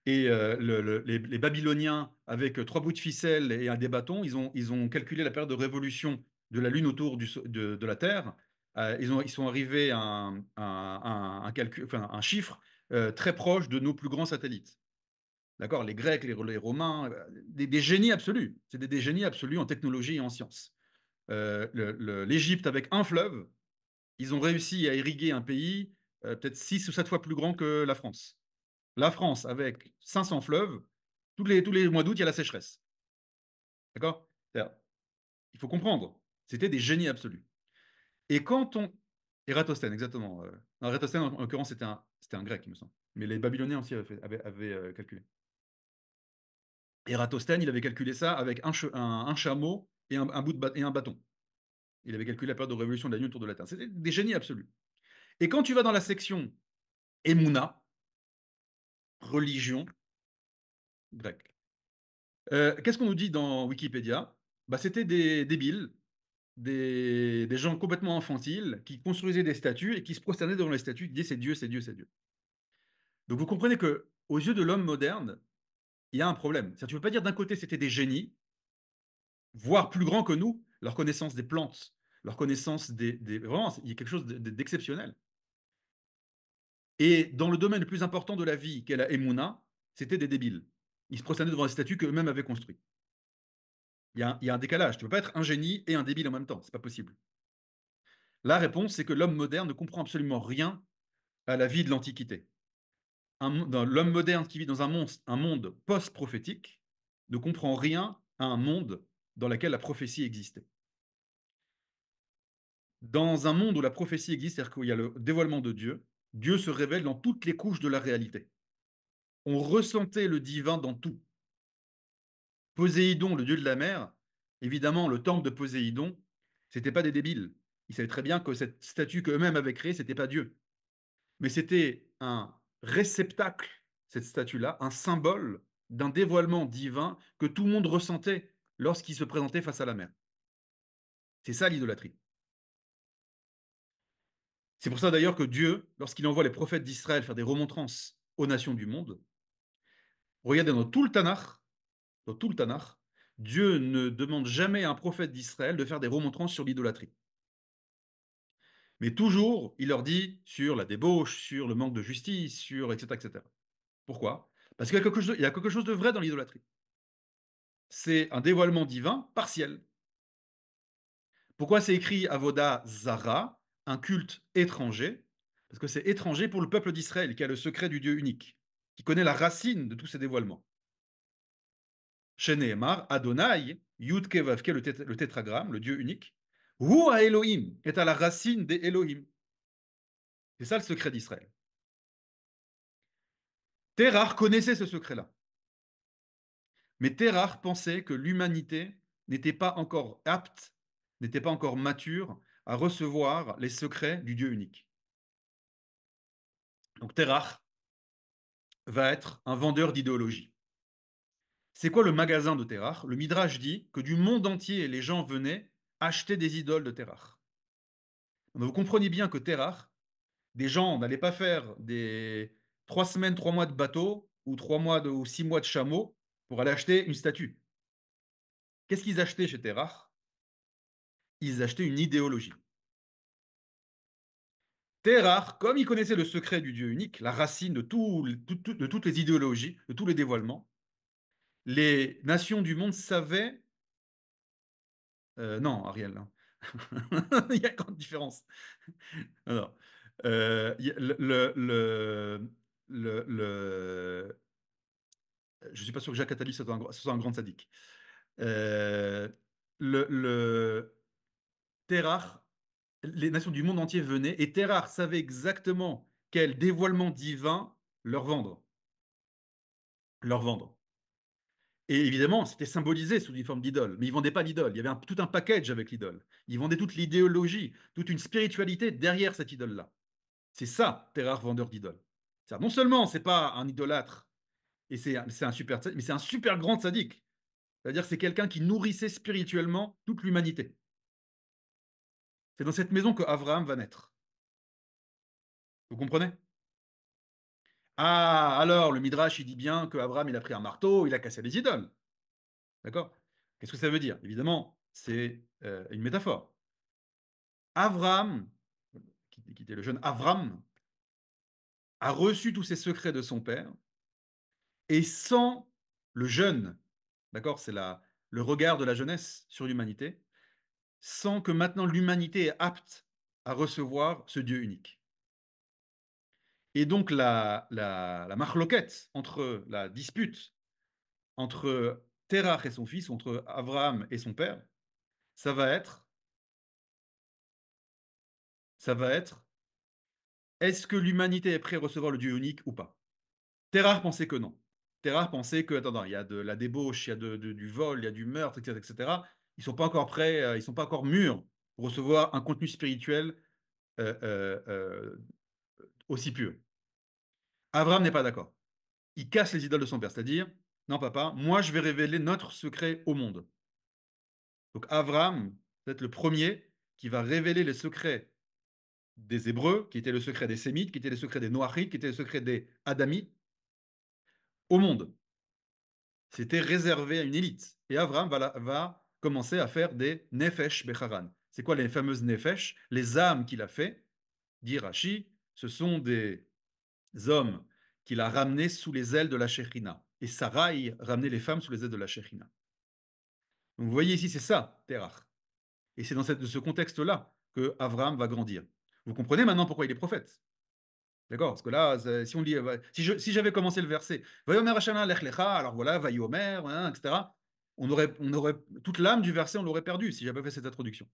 et les Babyloniens, avec 3 bouts de ficelle et des bâtons, ils ont calculé la période de révolution de la Lune autour de la Terre. Ils sont arrivés à un chiffre très proche de nos plus grands satellites. D'accord? Les Grecs, les Romains, des génies absolus. C'est des génies absolus en technologie et en sciences. L'Égypte, avec un fleuve, ils ont réussi à irriguer un pays peut-être 6 ou 7 fois plus grand que la France. La France, avec 500 fleuves, tous les mois d'août, il y a la sécheresse. D'accord? Il faut comprendre. C'était des génies absolus. Et quand on. Ératosthène, exactement. Non, Ératosthène, en l'occurrence, c'était un grec, il me semble. Mais les Babyloniens aussi avaient calculé. Ératosthène, il avait calculé ça avec un chameau et et un bâton. Il avait calculé la période de révolution de la Lune autour de la Terre. C'était des génies absolus. Et quand tu vas dans la section Emouna, religion grecque, qu'est-ce qu'on nous dit dans Wikipédia? Bah, c'était des débiles, des gens complètement infantiles qui construisaient des statues et qui se prosternaient devant les statues, qui disaient c'est Dieu, c'est Dieu, c'est Dieu. Donc vous comprenez que aux yeux de l'homme moderne, il y a un problème. Tu ne peux pas dire d'un côté c'était des génies, voire plus grands que nous, leur connaissance des plantes, leur connaissance vraiment, il y a quelque chose d'exceptionnel. Et dans le domaine le plus important de la vie, qu'est la Emouna, c'était des débiles. Ils se prosternaient devant les statues qu'eux-mêmes avaient construites. Il y a un décalage. Tu ne peux pas être un génie et un débile en même temps. C'est pas possible. La réponse, c'est que l'homme moderne ne comprend absolument rien à la vie de l'Antiquité. L'homme moderne qui vit dans un monde post-prophétique ne comprend rien à un monde dans lequel la prophétie existait. Dans un monde où la prophétie existe, c'est-à-dire qu'il y a le dévoilement de Dieu, Dieu se révèle dans toutes les couches de la réalité. On ressentait le divin dans tout. Poséidon, le dieu de la mer, évidemment, le temple de Poséidon, c'était pas des débiles. Ils savaient très bien que cette statue qu'eux-mêmes avaient créée, c'était pas Dieu. Mais c'était un réceptacle, cette statue-là, un symbole d'un dévoilement divin que tout le monde ressentait lorsqu'il se présentait face à la mer. C'est ça l'idolâtrie. C'est pour ça d'ailleurs que Dieu, lorsqu'il envoie les prophètes d'Israël faire des remontrances aux nations du monde, regardez dans tout le Tanakh, Dieu ne demande jamais à un prophète d'Israël de faire des remontrances sur l'idolâtrie. Mais toujours, il leur dit sur la débauche, sur le manque de justice, sur etc. etc. Pourquoi? Parce qu'il y a quelque chose de vrai dans l'idolâtrie. C'est un dévoilement divin partiel. Pourquoi c'est écrit Avoda Zara, un culte étranger? Parce que c'est étranger pour le peuple d'Israël qui a le secret du Dieu unique, qui connaît la racine de tous ces dévoilements. Sheneemar, Adonai, Yud Kevav, qui est le tétragramme, le Dieu unique, Hu à Elohim, est à la racine des Elohim. C'est ça le secret d'Israël. Terah connaissait ce secret-là. Mais Terah pensait que l'humanité n'était pas encore apte, n'était pas encore mature à recevoir les secrets du Dieu unique. Donc Terah va être un vendeur d'idéologie. C'est quoi le magasin de Terach? Le Midrash dit que du monde entier, les gens venaient acheter des idoles de Terach. Donc vous comprenez bien que Terach, des gens n'allaient pas faire des 3 semaines, 3 mois de bateau ou 3 mois ou 6 mois de chameau pour aller acheter une statue. Qu'est-ce qu'ils achetaient chez Terach? Ils achetaient une idéologie. Terach, comme il connaissait le secret du Dieu unique, la racine de toutes les idéologies, de tous les dévoilements, les nations du monde savaient. Non, Ariel, hein. Il y a une grande différence. Alors, je ne suis pas sûr que Jacques Attali soit un grand sadique. Euh, le Terach, les nations du monde entier venaient et Terach savait exactement quel dévoilement divin leur vendre. Leur vendre. Et évidemment, c'était symbolisé sous une forme d'idole, mais ils ne vendaient pas l'idole. Il y avait tout un package avec l'idole. Ils vendaient toute l'idéologie, toute une spiritualité derrière cette idole-là. C'est ça, Terach, vendeur d'idole. Non seulement c'est pas un idolâtre, et c'est un super, mais c'est un super grand sadique. C'est-à-dire que c'est quelqu'un qui nourrissait spirituellement toute l'humanité. C'est dans cette maison que Abraham va naître. Vous comprenez? Ah, alors, le Midrash, il dit bien qu'Abraham, il a pris un marteau, il a cassé les idoles. D'accord? Qu'est-ce que ça veut dire? Évidemment, c'est une métaphore. Abraham, qui était le jeune Avram, a reçu tous ces secrets de son père, et sans le jeune, d'accord? C'est le regard de la jeunesse sur l'humanité, sans que maintenant l'humanité est apte à recevoir ce Dieu unique. Et donc la marloquette, la dispute entre Terach et son fils, entre Abraham et son père, ça va être, est-ce que l'humanité est prête à recevoir le Dieu unique ou pas? Terach pensait que non. Terach pensait que, attends, il y a de la débauche, il y a du vol, il y a du meurtre, etc., etc. Ils ne sont pas encore prêts, ils ne sont pas encore mûrs pour recevoir un contenu spirituel euh, euh, euh, aussi pur. Abraham n'est pas d'accord. Il casse les idoles de son père, c'est-à-dire, non papa, moi je vais révéler notre secret au monde. Donc Abraham, peut-être le premier qui va révéler les secrets des Hébreux, qui était le secret des Sémites, qui était le secret des Noachites, qui était le secret des Adamites, au monde. C'était réservé à une élite. Et Abraham va commencer à faire des Nefesh Becharan. C'est quoi les fameuses Nefesh? Les âmes qu'il a fait, dit Rashi, ce sont des hommes qu'il a ramenés sous les ailes de la Shekhinah. Et Sarai ramenait les femmes sous les ailes de la Shekhinah. Donc vous voyez ici, c'est ça, Terach. Et c'est dans ce contexte-là que Abraham va grandir. Vous comprenez maintenant pourquoi il est prophète? D'accord? Parce que là, si on dit, si j'avais commencé le verset, Vayomer Hashanah lech lecha, alors voilà, Vayomer, hein, etc., on aurait toute l'âme du verset, on l'aurait perdu si j'avais fait cette introduction.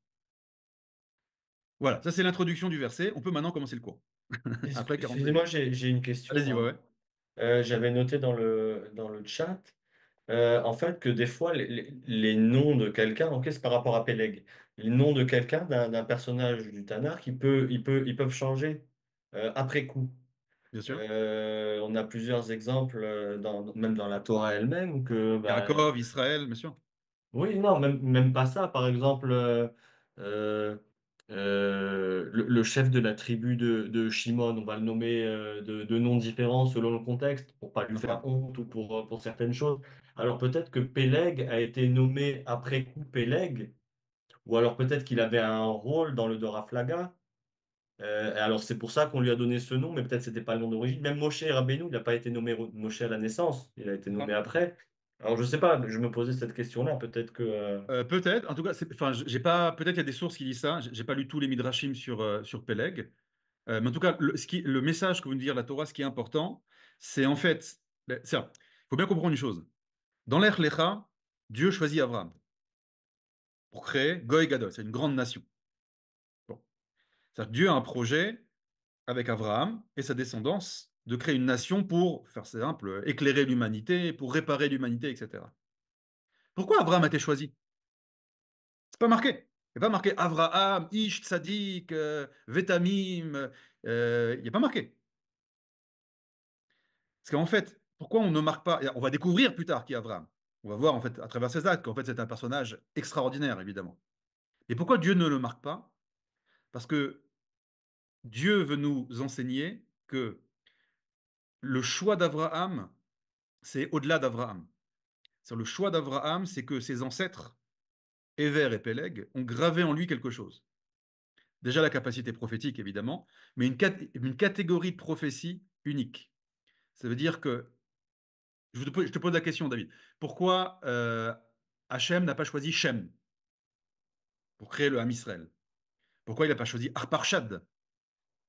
Voilà, ça c'est l'introduction du verset. On peut maintenant commencer le cours. Après 40 Excusez-moi, minutes. j'ai une question, Allez-y, ouais, moi. ouais. J'avais noté dans le chat, en fait, que des fois, les noms de quelqu'un, ok, c'est par rapport à Péleg, les noms de quelqu'un, d'un personnage du Tanakh, ils peuvent changer après coup. Bien sûr. On a plusieurs exemples, même dans la Torah elle-même, où que, bah, Yaakov, Israël, bien sûr. oui, non, même pas ça. Par exemple, euh, le chef de la tribu de Shimon, on va le nommer de noms différents selon le contexte, pour pas lui Enfin, faire honte ou pour certaines choses. Alors peut-être que Péleg a été nommé après coup Péleg, ou alors peut-être qu'il avait un rôle dans le Dora Flaga. Alors c'est pour ça qu'on lui a donné ce nom, mais peut-être c'était pas le nom d'origine. Même Moshe Rabbeinu, il n'a pas été nommé Moshe à la naissance, il a été nommé enfin, après. Alors je sais pas, je me posais cette question-là, peut-être que... peut-être, en tout cas, enfin, j'ai pas, peut-être il y a des sources qui disent ça. J'ai pas lu tous les midrashim sur Péleg. Mais en tout cas, le message que veut nous dire la Torah, ce qui est important, c'est en fait, il faut bien comprendre une chose. Dans l'Ech Lecha, Dieu choisit Abraham pour créer Goy Gadol, c'est une grande nation. Bon. C'est-à-dire que Dieu a un projet avec Abraham et sa descendance de créer une nation pour, faire simple, éclairer l'humanité, pour réparer l'humanité, etc. Pourquoi Abraham a été choisi? C'est pas marqué. Il n'y a pas marqué Abraham, Ish, Tzadik, Vetamim. Il n'y a pas marqué. Parce qu'en fait, pourquoi on ne marque pas? On va découvrir plus tard qui est Abraham. On va voir en fait à travers ses actes qu'en fait c'est un personnage extraordinaire, évidemment. Et pourquoi Dieu ne le marque pas? Parce que Dieu veut nous enseigner que le choix d'Abraham, c'est au-delà d'Abraham. Le choix d'Abraham, c'est que ses ancêtres, Éver et Péleg, ont gravé en lui quelque chose. Déjà la capacité prophétique, évidemment, mais une catégorie de prophétie unique. Ça veut dire que, je te pose la question, David, pourquoi Hachem n'a pas choisi Shem pour créer le Ham Israël? Pourquoi il n'a pas choisi Arparchad,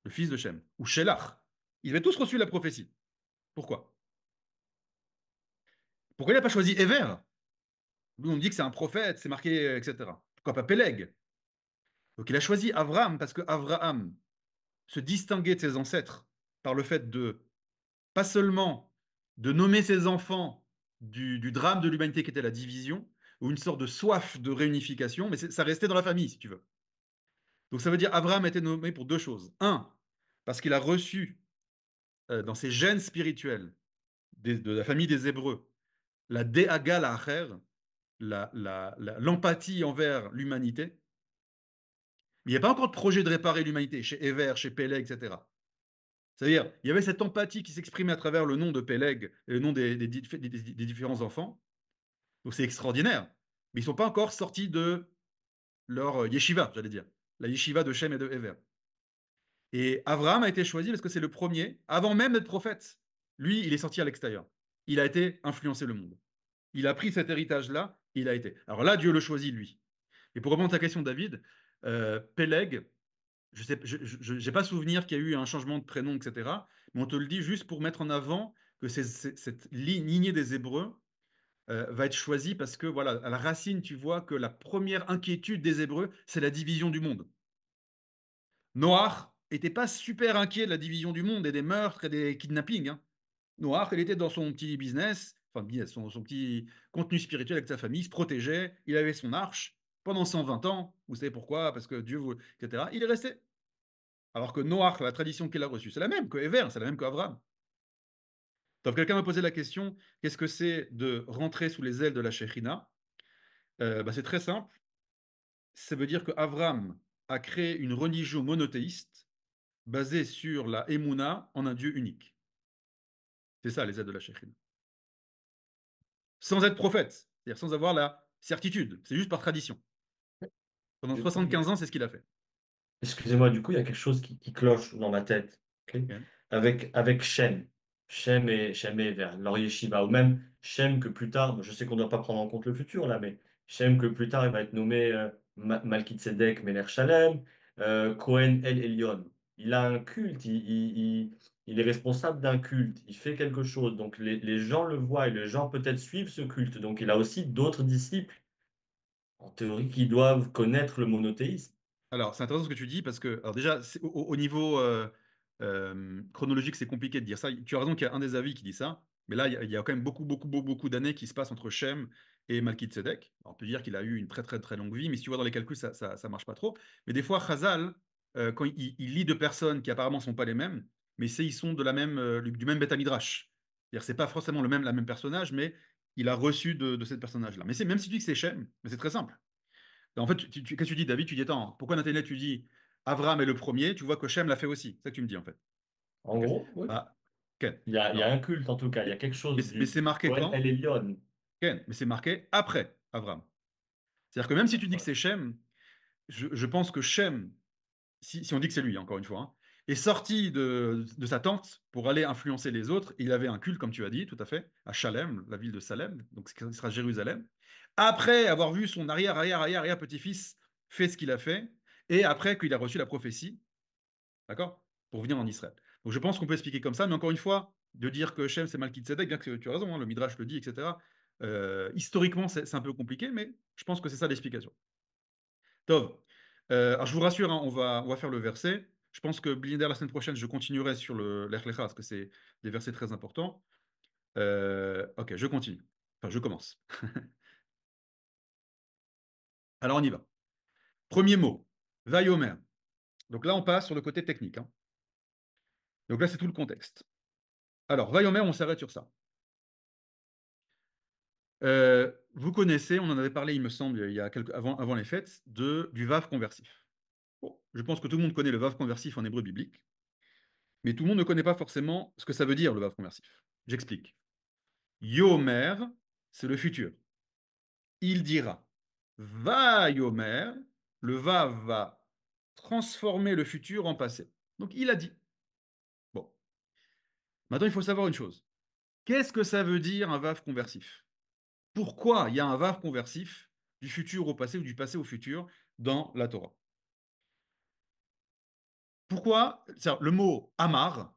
le fils de Shem, ou Shelach? Ils avaient tous reçu la prophétie. Pourquoi? Pourquoi il n'a pas choisi Éver? Nous, on dit que c'est un prophète, c'est marqué, etc. Pourquoi pas Péleg? Donc il a choisi Abraham parce que Abraham se distinguait de ses ancêtres par le fait de, pas seulement de nommer ses enfants du drame de l'humanité qui était la division, ou une sorte de soif de réunification, mais ça restait dans la famille, si tu veux. Donc ça veut dire Abraham a été nommé pour deux choses. Un, parce qu'il a reçu dans ses gènes spirituels de la famille des Hébreux la déhaga la'acher, l'empathie envers l'humanité. Mais il n'y a pas encore de projet de réparer l'humanité chez Ever, chez Péleg, etc. C'est-à-dire, il y avait cette empathie qui s'exprimait à travers le nom de Péleg et le nom des différents enfants. Donc c'est extraordinaire. Mais ils ne sont pas encore sortis de leur yeshiva, j'allais dire. La yeshiva de Shem et de Ever. Et Abraham a été choisi parce que c'est le premier, avant même d'être prophète. Lui, il est sorti à l'extérieur. Il a été influencer le monde. Il a pris cet héritage-là, il a été. Alors là, Dieu le choisit, lui. Et pour répondre à ta question, David, Péleg, je n'ai pas souvenir qu'il y a eu un changement de prénom, etc. Mais on te le dit juste pour mettre en avant que cette lignée des Hébreux va être choisie parce que, voilà, à la racine, tu vois que la première inquiétude des Hébreux, c'est la division du monde. Noach n'était pas super inquiet de la division du monde et des meurtres et des kidnappings. Hein. Noach, il était dans son petit business, enfin son petit contenu spirituel avec sa famille, il se protégeait, il avait son arche pendant 120 ans. Vous savez pourquoi? Parce que Dieu, etc. Il est resté. Alors que Noach, la tradition qu'il a reçue, c'est la même que Ever, c'est la même qu'Abraham. Donc quelqu'un m'a posé la question, qu'est-ce que c'est de rentrer sous les ailes de la Shekhinah? C'est très simple. Ça veut dire qu'Abraham a créé une religion monothéiste basée sur la Emouna en un Dieu unique. C'est ça les ailes de la Shekhinah. Sans être prophète, c'est-à-dire sans avoir la certitude, c'est juste par tradition. Pendant Du coup, 75 ans, c'est ce qu'il a fait. excusez-moi, du coup, il y a quelque chose qui cloche dans ma tête. Ok. Okay. Avec Shem. Shem et Ever, leur yeshiva, ou même Shem que plus tard, je sais qu'on ne doit pas prendre en compte le futur là, mais Shem que plus tard il va être nommé Malkitzedek Melech Shalem, Cohen El Elyon. Il a un culte, il est responsable d'un culte, il fait quelque chose, donc les gens le voient et les gens peut-être suivent ce culte, donc il a aussi d'autres disciples, en théorie, qui doivent connaître le monothéisme. Alors, c'est intéressant ce que tu dis parce que, alors déjà, au niveau chronologique, c'est compliqué de dire ça. Tu as raison qu'il y a un des avis qui dit ça, mais là, il y a quand même beaucoup d'années qui se passent entre Shem et Malkitzedek. Alors, on peut dire qu'il a eu une très, très, très longue vie, mais si tu vois dans les calculs, ça marche pas trop. Mais des fois, Chazal, quand il lit deux personnes qui apparemment sont pas les mêmes, mais ils sont de du même Beth Midrash. C'est-à-dire, c'est pas forcément la même personnage, mais il a reçu de ce personnage-là. Mais même si tu dis que c'est Shem, mais c'est très simple. En fait, qu'est-ce que tu dis, David? Tu dis, attends, pourquoi Nathanaël, tu dis Avram est le premier, tu vois que Shem l'a fait aussi. C'est ça que tu me dis, en fait. En Ok. gros, oui. Ah, Ken. Il y a Alors, un culte en tout cas, il y a quelque mais, chose mais du c'est marqué Cohen quand? El Elyon. Ken, mais c'est marqué après Avram. C'est-à-dire que même si tu dis que Voilà. c'est Shem, je pense que Shem, si on dit que c'est lui, encore une fois, hein, est sorti de sa tente pour aller influencer les autres. Il avait un culte, comme tu as dit, tout à fait, à Shalem, la ville de Salem, donc ce sera Jérusalem. Après avoir vu son arrière petit-fils fait ce qu'il a fait, et après qu'il a reçu la prophétie, d'accord, pour venir en Israël. Donc je pense qu'on peut expliquer comme ça, mais encore une fois, de dire que Shem c'est Malkitzedek, bien que tu as raison, hein, le Midrash le dit, etc. Historiquement, c'est un peu compliqué, mais je pense que c'est ça l'explication. Tov. Alors je vous rassure, hein, on va faire le verset. Je pense que Blinder, la semaine prochaine, je continuerai sur l'Echlecha, parce que c'est des versets très importants. Ok, je continue. Enfin, je commence. Alors on y va. Premier mot, Vayomer. Donc là, on passe sur le côté technique. Hein. Donc là, c'est tout le contexte. Alors, Vayomer, on s'arrête sur ça. Vous connaissez, on en avait parlé, il me semble, il y a avant les fêtes, du vav conversif. Bon, je pense que tout le monde connaît le vav conversif en hébreu biblique, mais tout le monde ne connaît pas forcément ce que ça veut dire, le vav conversif. J'explique. Yomer, c'est le futur. Il dira. Va yomer, le vav va transformer le futur en passé. Donc il a dit. Bon. Maintenant, il faut savoir une chose. Qu'est-ce que ça veut dire un vav conversif? Pourquoi il y a un vav conversif du futur au passé ou du passé au futur dans la Torah? Pourquoi le mot amar,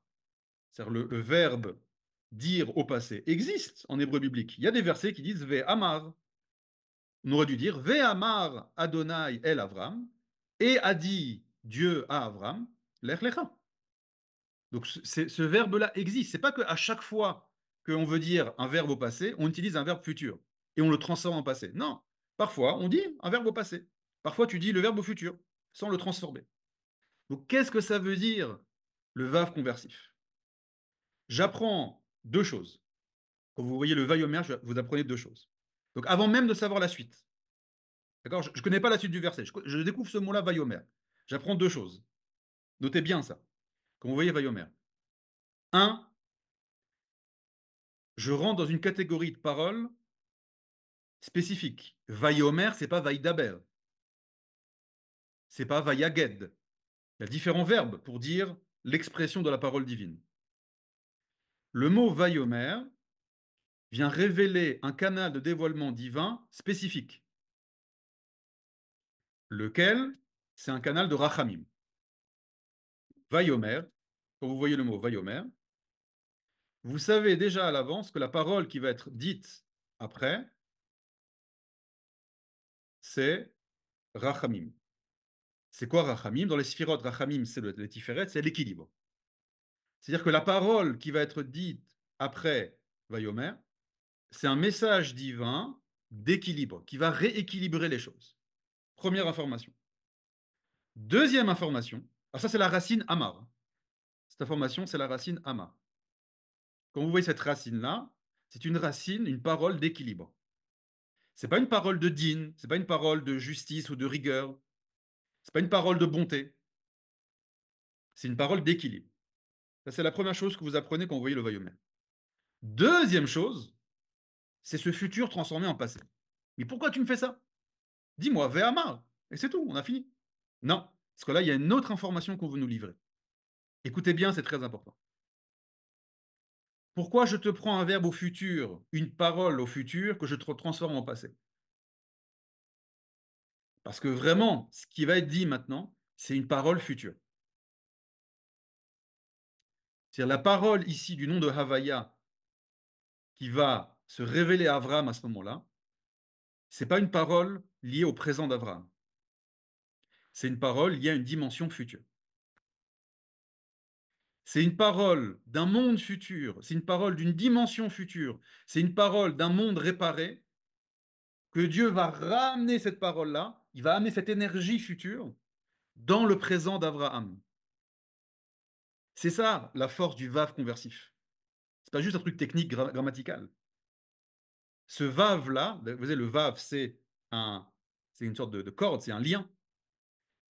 c'est-à-dire le verbe dire au passé, existe en hébreu biblique. Il y a des versets qui disent ve amar. On aurait dû dire ve amar Adonai el Avram, et a dit Dieu à Avram, lech lecha. Donc ce verbe-là existe. C'est pas qu'à chaque fois qu'on veut dire un verbe au passé, on utilise un verbe futur et on le transforme en passé. Non. Parfois, on dit un verbe au passé. Parfois, tu dis le verbe au futur sans le transformer. Donc, qu'est-ce que ça veut dire le vav conversif? J'apprends deux choses. Quand vous voyez le vayomer, vous apprenez deux choses. Donc, avant même de savoir la suite, d'accord, je ne connais pas la suite du verset, je découvre ce mot-là, vayomer. J'apprends deux choses. Notez bien ça. Quand vous voyez vayomer, un, je rentre dans une catégorie de paroles spécifique. Vayomer, c'est pas vaïdaber. C'est pas vayaged. Il y a différents verbes pour dire l'expression de la parole divine. Le mot vayomer vient révéler un canal de dévoilement divin spécifique, lequel, c'est un canal de rachamim. Vayomer, quand vous voyez le mot vayomer, vous savez déjà à l'avance que la parole qui va être dite après, c'est rachamim. C'est quoi rachamim? Dans les sphirotes, rachamim, c'est le tiferet, c'est l'équilibre. C'est-à-dire que la parole qui va être dite après vayomer, c'est un message divin d'équilibre qui va rééquilibrer les choses. Première information. Deuxième information, ça c'est la racine amar. Cette information, c'est la racine amar. Quand vous voyez cette racine-là, c'est une racine, une parole d'équilibre. Ce n'est pas une parole de din, ce n'est pas une parole de justice ou de rigueur, ce n'est pas une parole de bonté, c'est une parole d'équilibre. Ça, c'est la première chose que vous apprenez quand vous voyez le vayomer. Deuxième chose, c'est ce futur transformé en passé. Mais pourquoi tu me fais ça? Dis-moi, Ve'amar, et c'est tout, on a fini. Non, parce que là, il y a une autre information qu'on veut nous livrer. Écoutez bien, c'est très important. Pourquoi je te prends un verbe au futur, une parole au futur, que je te transforme en passé? Parce que vraiment, ce qui va être dit maintenant, c'est une parole future. C'est-à-dire la parole ici du nom de Havaya qui va se révéler à Abraham à ce moment-là, ce n'est pas une parole liée au présent d'Abraham. C'est une parole liée à une dimension future. C'est une parole d'un monde futur, c'est une parole d'une dimension future, c'est une parole d'un monde réparé, que Dieu va ramener cette parole-là, il va amener cette énergie future dans le présent d'Abraham. C'est ça la force du vav conversif. C'est pas juste un truc technique grammatical. Ce vav-là, vous voyez, le vav, c'est une sorte de corde, c'est un lien.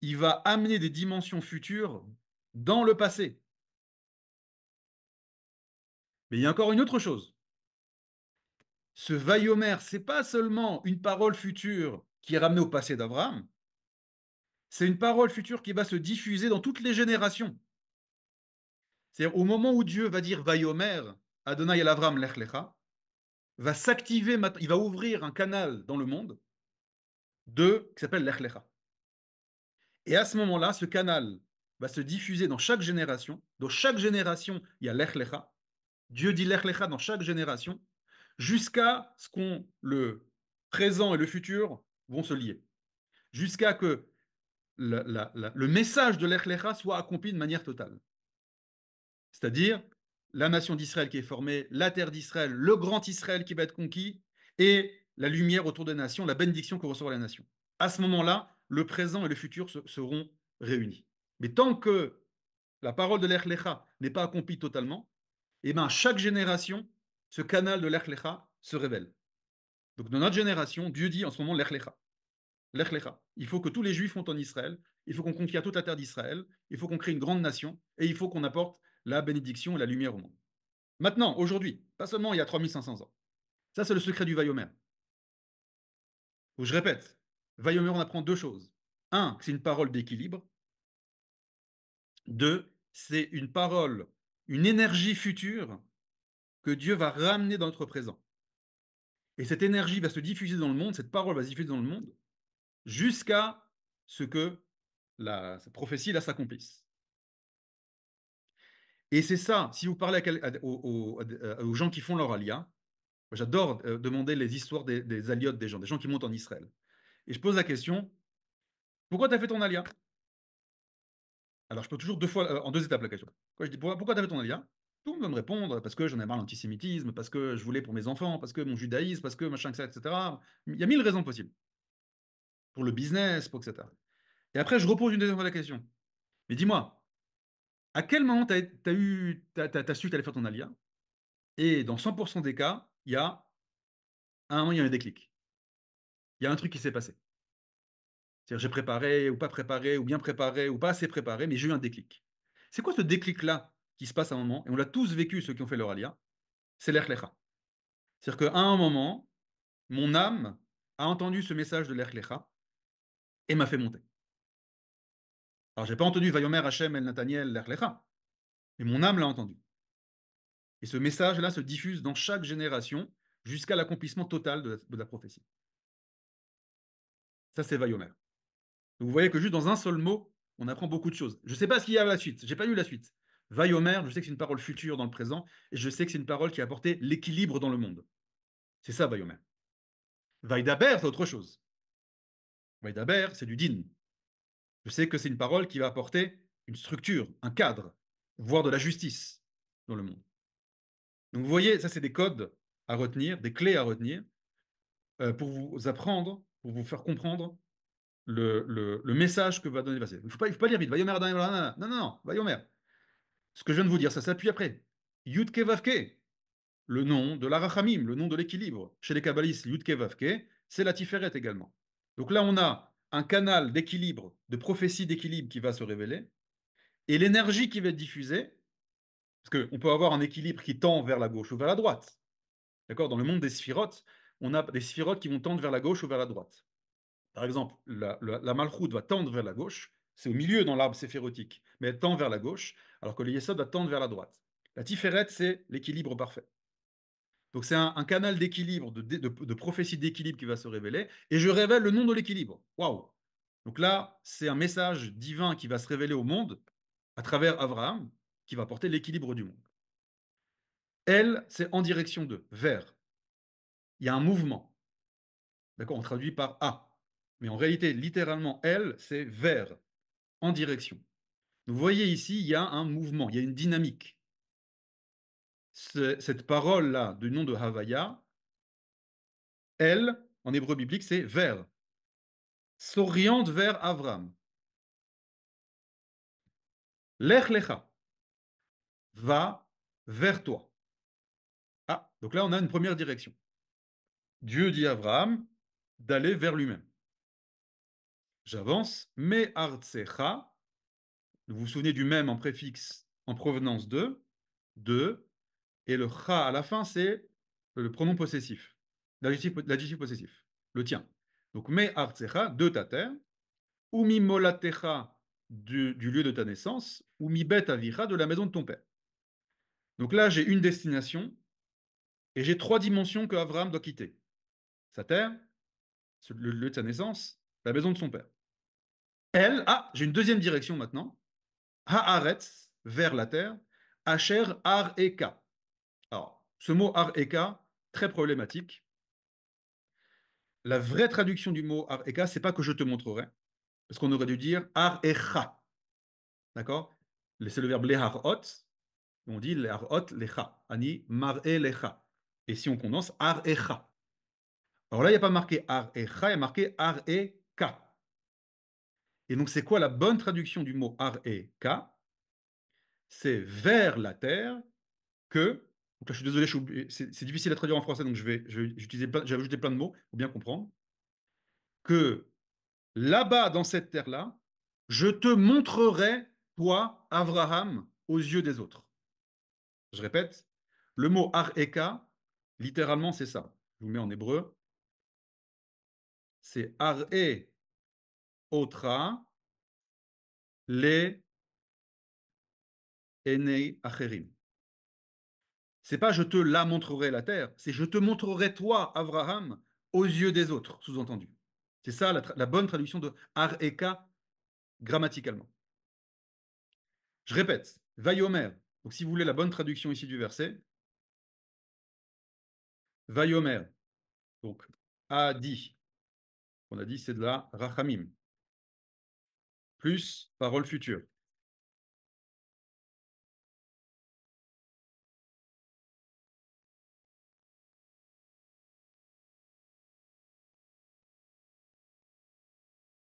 Il va amener des dimensions futures dans le passé. Mais il y a encore une autre chose. Ce vayomer, ce n'est pas seulement une parole future qui est ramenée au passé d'Abraham, c'est une parole future qui va se diffuser dans toutes les générations. C'est-à-dire au moment où Dieu va dire vayomer, Adonai el Avram lech lecha, va s'activer, il va ouvrir un canal dans le monde qui s'appelle lech lecha. Et à ce moment-là, ce canal va se diffuser dans chaque génération. Dans chaque génération, il y a lech lecha. Dieu dit lech lecha dans chaque génération, jusqu'à ce qu'on le présent et le futur vont se lier. Jusqu'à que le message de lech lecha soit accompli de manière totale. C'est-à-dire la nation d'Israël qui est formée, la terre d'Israël, le grand Israël qui va être conquis, et la lumière autour des nations, la bénédiction que reçoit la nation. À ce moment-là, le présent et le futur seront réunis. Mais tant que la parole de l'Ech Lecha n'est pas accomplie totalement, eh bien, chaque génération, ce canal de l'Ech Lecha se révèle. Donc, dans notre génération, Dieu dit en ce moment, Lech Lecha. Lech Lecha. Il faut que tous les Juifs montent en Israël. Il faut qu'on conquiert toute la terre d'Israël. Il faut qu'on crée une grande nation. Et il faut qu'on apporte la bénédiction et la lumière au monde. Maintenant, aujourd'hui, pas seulement il y a 3500 ans. Ça, c'est le secret du Vayomer. Donc, je répète, Vayomer, on apprend deux choses. Un, c'est une parole d'équilibre. Deux, c'est une parole, une énergie future que Dieu va ramener dans notre présent. Et cette énergie va se diffuser dans le monde, cette parole va se diffuser dans le monde, jusqu'à ce que cette prophétie là s'accomplisse. Et c'est ça, si vous parlez aux gens qui font leur alia, j'adore demander les histoires des aliotes des gens qui montent en Israël. Et je pose la question, pourquoi tu as fait ton alia? Alors je peux toujours en deux étapes la question. Quand je dis pourquoi tu as fait ton alia? Tout le monde va me répondre, parce que j'en ai marre de l'antisémitisme, parce que je voulais pour mes enfants, parce que mon judaïsme, parce que machin, etc. Il y a 1000 raisons possibles. Pour le business, pour etc. Et après, je repose une deuxième fois la question. Mais dis-moi, à quel moment tu as su que tu allais faire ton alia? Et dans 100% des cas, à un moment, il y a un déclic. Il y a un truc qui s'est passé. C'est-à-dire, j'ai préparé, ou pas préparé, ou bien préparé, ou pas assez préparé, mais j'ai eu un déclic. C'est quoi ce déclic-là qui se passe à un moment? Et on l'a tous vécu, ceux qui ont fait leur alia. C'est l'Echlecha. C'est-à-dire qu'à un moment, mon âme a entendu ce message de l'Echlecha et m'a fait monter. Alors, j'ai pas entendu Vayomer Hashem El Nathaniel l'Echlecha, mais mon âme l'a entendu. Et ce message-là se diffuse dans chaque génération jusqu'à l'accomplissement total de la prophétie. Ça, c'est Vayomer. Donc, vous voyez que juste dans un seul mot, on apprend beaucoup de choses. Je ne sais pas ce qu'il y a à la suite. Je n'ai pas lu la suite. Vayomer, je sais que c'est une parole future dans le présent, et je sais que c'est une parole qui a apporté l'équilibre dans le monde. C'est ça, Vayomer. Vaidaber, c'est autre chose. Vaidaber, c'est du din. Je sais que c'est une parole qui va apporter une structure, un cadre, voire de la justice dans le monde. Donc, vous voyez, ça, c'est des codes à retenir, des clés à retenir, pour vous apprendre, pour vous faire comprendre le message que va donner le verset. Il ne faut pas lire vite. Vayomer, non, non, Vayomer. Ce que je viens de vous dire, ça s'appuie après. Yudke Vavke, le nom de l'Arachamim, le nom de l'équilibre. Chez les Kabbalistes, Yudke Vavke, c'est la Tiferet également. Donc là, on a un canal d'équilibre, de prophétie d'équilibre qui va se révéler, et l'énergie qui va être diffusée, parce qu'on peut avoir un équilibre qui tend vers la gauche ou vers la droite. D'accord? Dans le monde des sphirotes, on a des sphirotes qui vont tendre vers la gauche ou vers la droite. Par exemple, la Malchoute va tendre vers la gauche, c'est au milieu dans l'arbre séphirotique, mais elle tend vers la gauche, alors que le Yesod va tendre vers la droite. La Tiferet, c'est l'équilibre parfait. Donc c'est un canal d'équilibre, de prophétie d'équilibre qui va se révéler, et je révèle le nom de l'équilibre. Waouh! Donc là, c'est un message divin qui va se révéler au monde à travers Abraham, qui va porter l'équilibre du monde. Elle, c'est en direction de, vers. Il y a un mouvement. D'accord? On traduit par A. Mais en réalité, littéralement, elle, c'est vers, en direction. Vous voyez ici, il y a un mouvement, il y a une dynamique. Cette parole-là, du nom de Havaya, elle, en hébreu biblique, c'est vers. S'oriente vers Avram. Lech lecha. Va vers toi. Ah, donc là, on a une première direction. Dieu dit à Abraham d'aller vers lui-même. J'avance. Me artsecha. Vous vous souvenez du même en préfixe en provenance de, et le cha à la fin, c'est le pronom possessif, l'adjectif possessif, le tien. Donc, me artsecha, de ta terre, ou mi molatecha, du lieu de ta naissance, ou mi bet avicha, de la maison de ton père. Donc là, j'ai une destination, et j'ai trois dimensions que Abraham doit quitter. Sa terre, le lieu de sa naissance, la maison de son père. Elle, j'ai une deuxième direction maintenant. Haaretz, vers la terre. Asher ar eka. Alors, ce mot ar eka, très problématique. La vraie traduction du mot ar eka, c'est pas que je te montrerai, parce qu'on aurait dû dire ar echa. D'accord? C'est le verbe leharot. On dit leharot lecha. Ani mar'e lecha. Et si on condense ar echa. Alors là, il n'y a pas marqué ar echa, il y a marqué ar eka. Et donc, c'est quoi la bonne traduction du mot ar eka? C'est vers la terre que Donc là, je suis désolé, c'est difficile à traduire en français, donc je vais ajouter plein de mots pour bien comprendre. Que là-bas, dans cette terre-là, je te montrerai, toi, Abraham, aux yeux des autres. Je répète, le mot Ar-Eka, littéralement, c'est ça. Je vous mets en hébreu. C'est Ar-E Otra le Enei Acherim. C'est pas je te la montrerai la terre, c'est je te montrerai toi, Abraham, aux yeux des autres, sous-entendu. C'est ça la bonne traduction de Ar-Eka grammaticalement. Je répète, Vayomer. Donc si vous voulez la bonne traduction ici du verset, Vayomer. Donc a dit. On a dit c'est de la Rachamim. Plus parole future.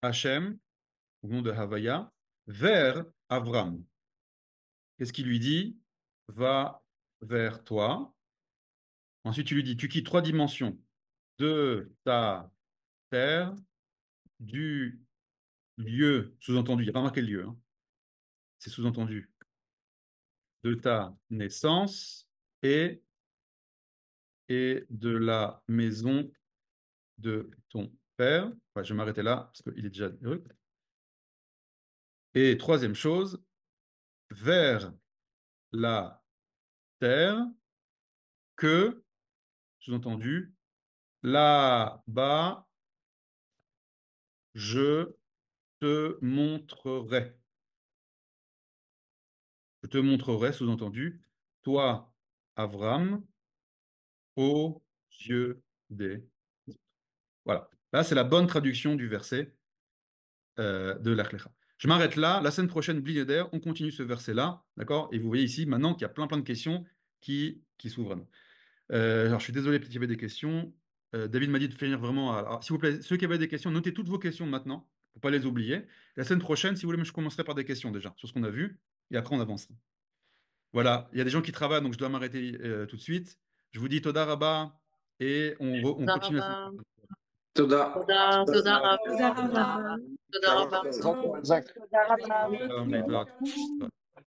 Hachem, au nom de Havaya, vers Avram. Qu'est-ce qu'il lui dit? Va vers toi. Ensuite, tu lui dis, tu quittes 3 dimensions de ta terre, du lieu, sous-entendu, il n'y a pas marqué le lieu, hein, c'est sous-entendu, de ta naissance et de la maison de ton père. Enfin, je vais m'arrêter là parce qu'il est déjà heureux. Et troisième chose, vers la terre que, sous-entendu, là-bas, je te montrerai. Je te montrerai, sous-entendu, toi, Avram, aux yeux des... Voilà. Là, c'est la bonne traduction du verset de l'Echlecha. Je m'arrête là. La semaine prochaine, Blieder, on continue ce verset-là. D'accord? Et vous voyez ici, maintenant, qu'il y a plein de questions qui s'ouvrent à nous. Alors, je suis désolé, peut-être qu'il y avait des questions. David m'a dit de finir vraiment. Alors, s'il vous plaît, ceux qui avaient des questions, notez toutes vos questions maintenant, pour ne pas les oublier. La semaine prochaine, si vous voulez, je commencerai par des questions déjà, sur ce qu'on a vu, et après, on avancera. Voilà, il y a des gens qui travaillent, donc je dois m'arrêter tout de suite. Je vous dis Toda Rabba, et on continue la semaine prochaine. תודה. תודה רבה. תודה רבה. תודה רבה. Shalom. תודה רבה. Shalom, להתראות.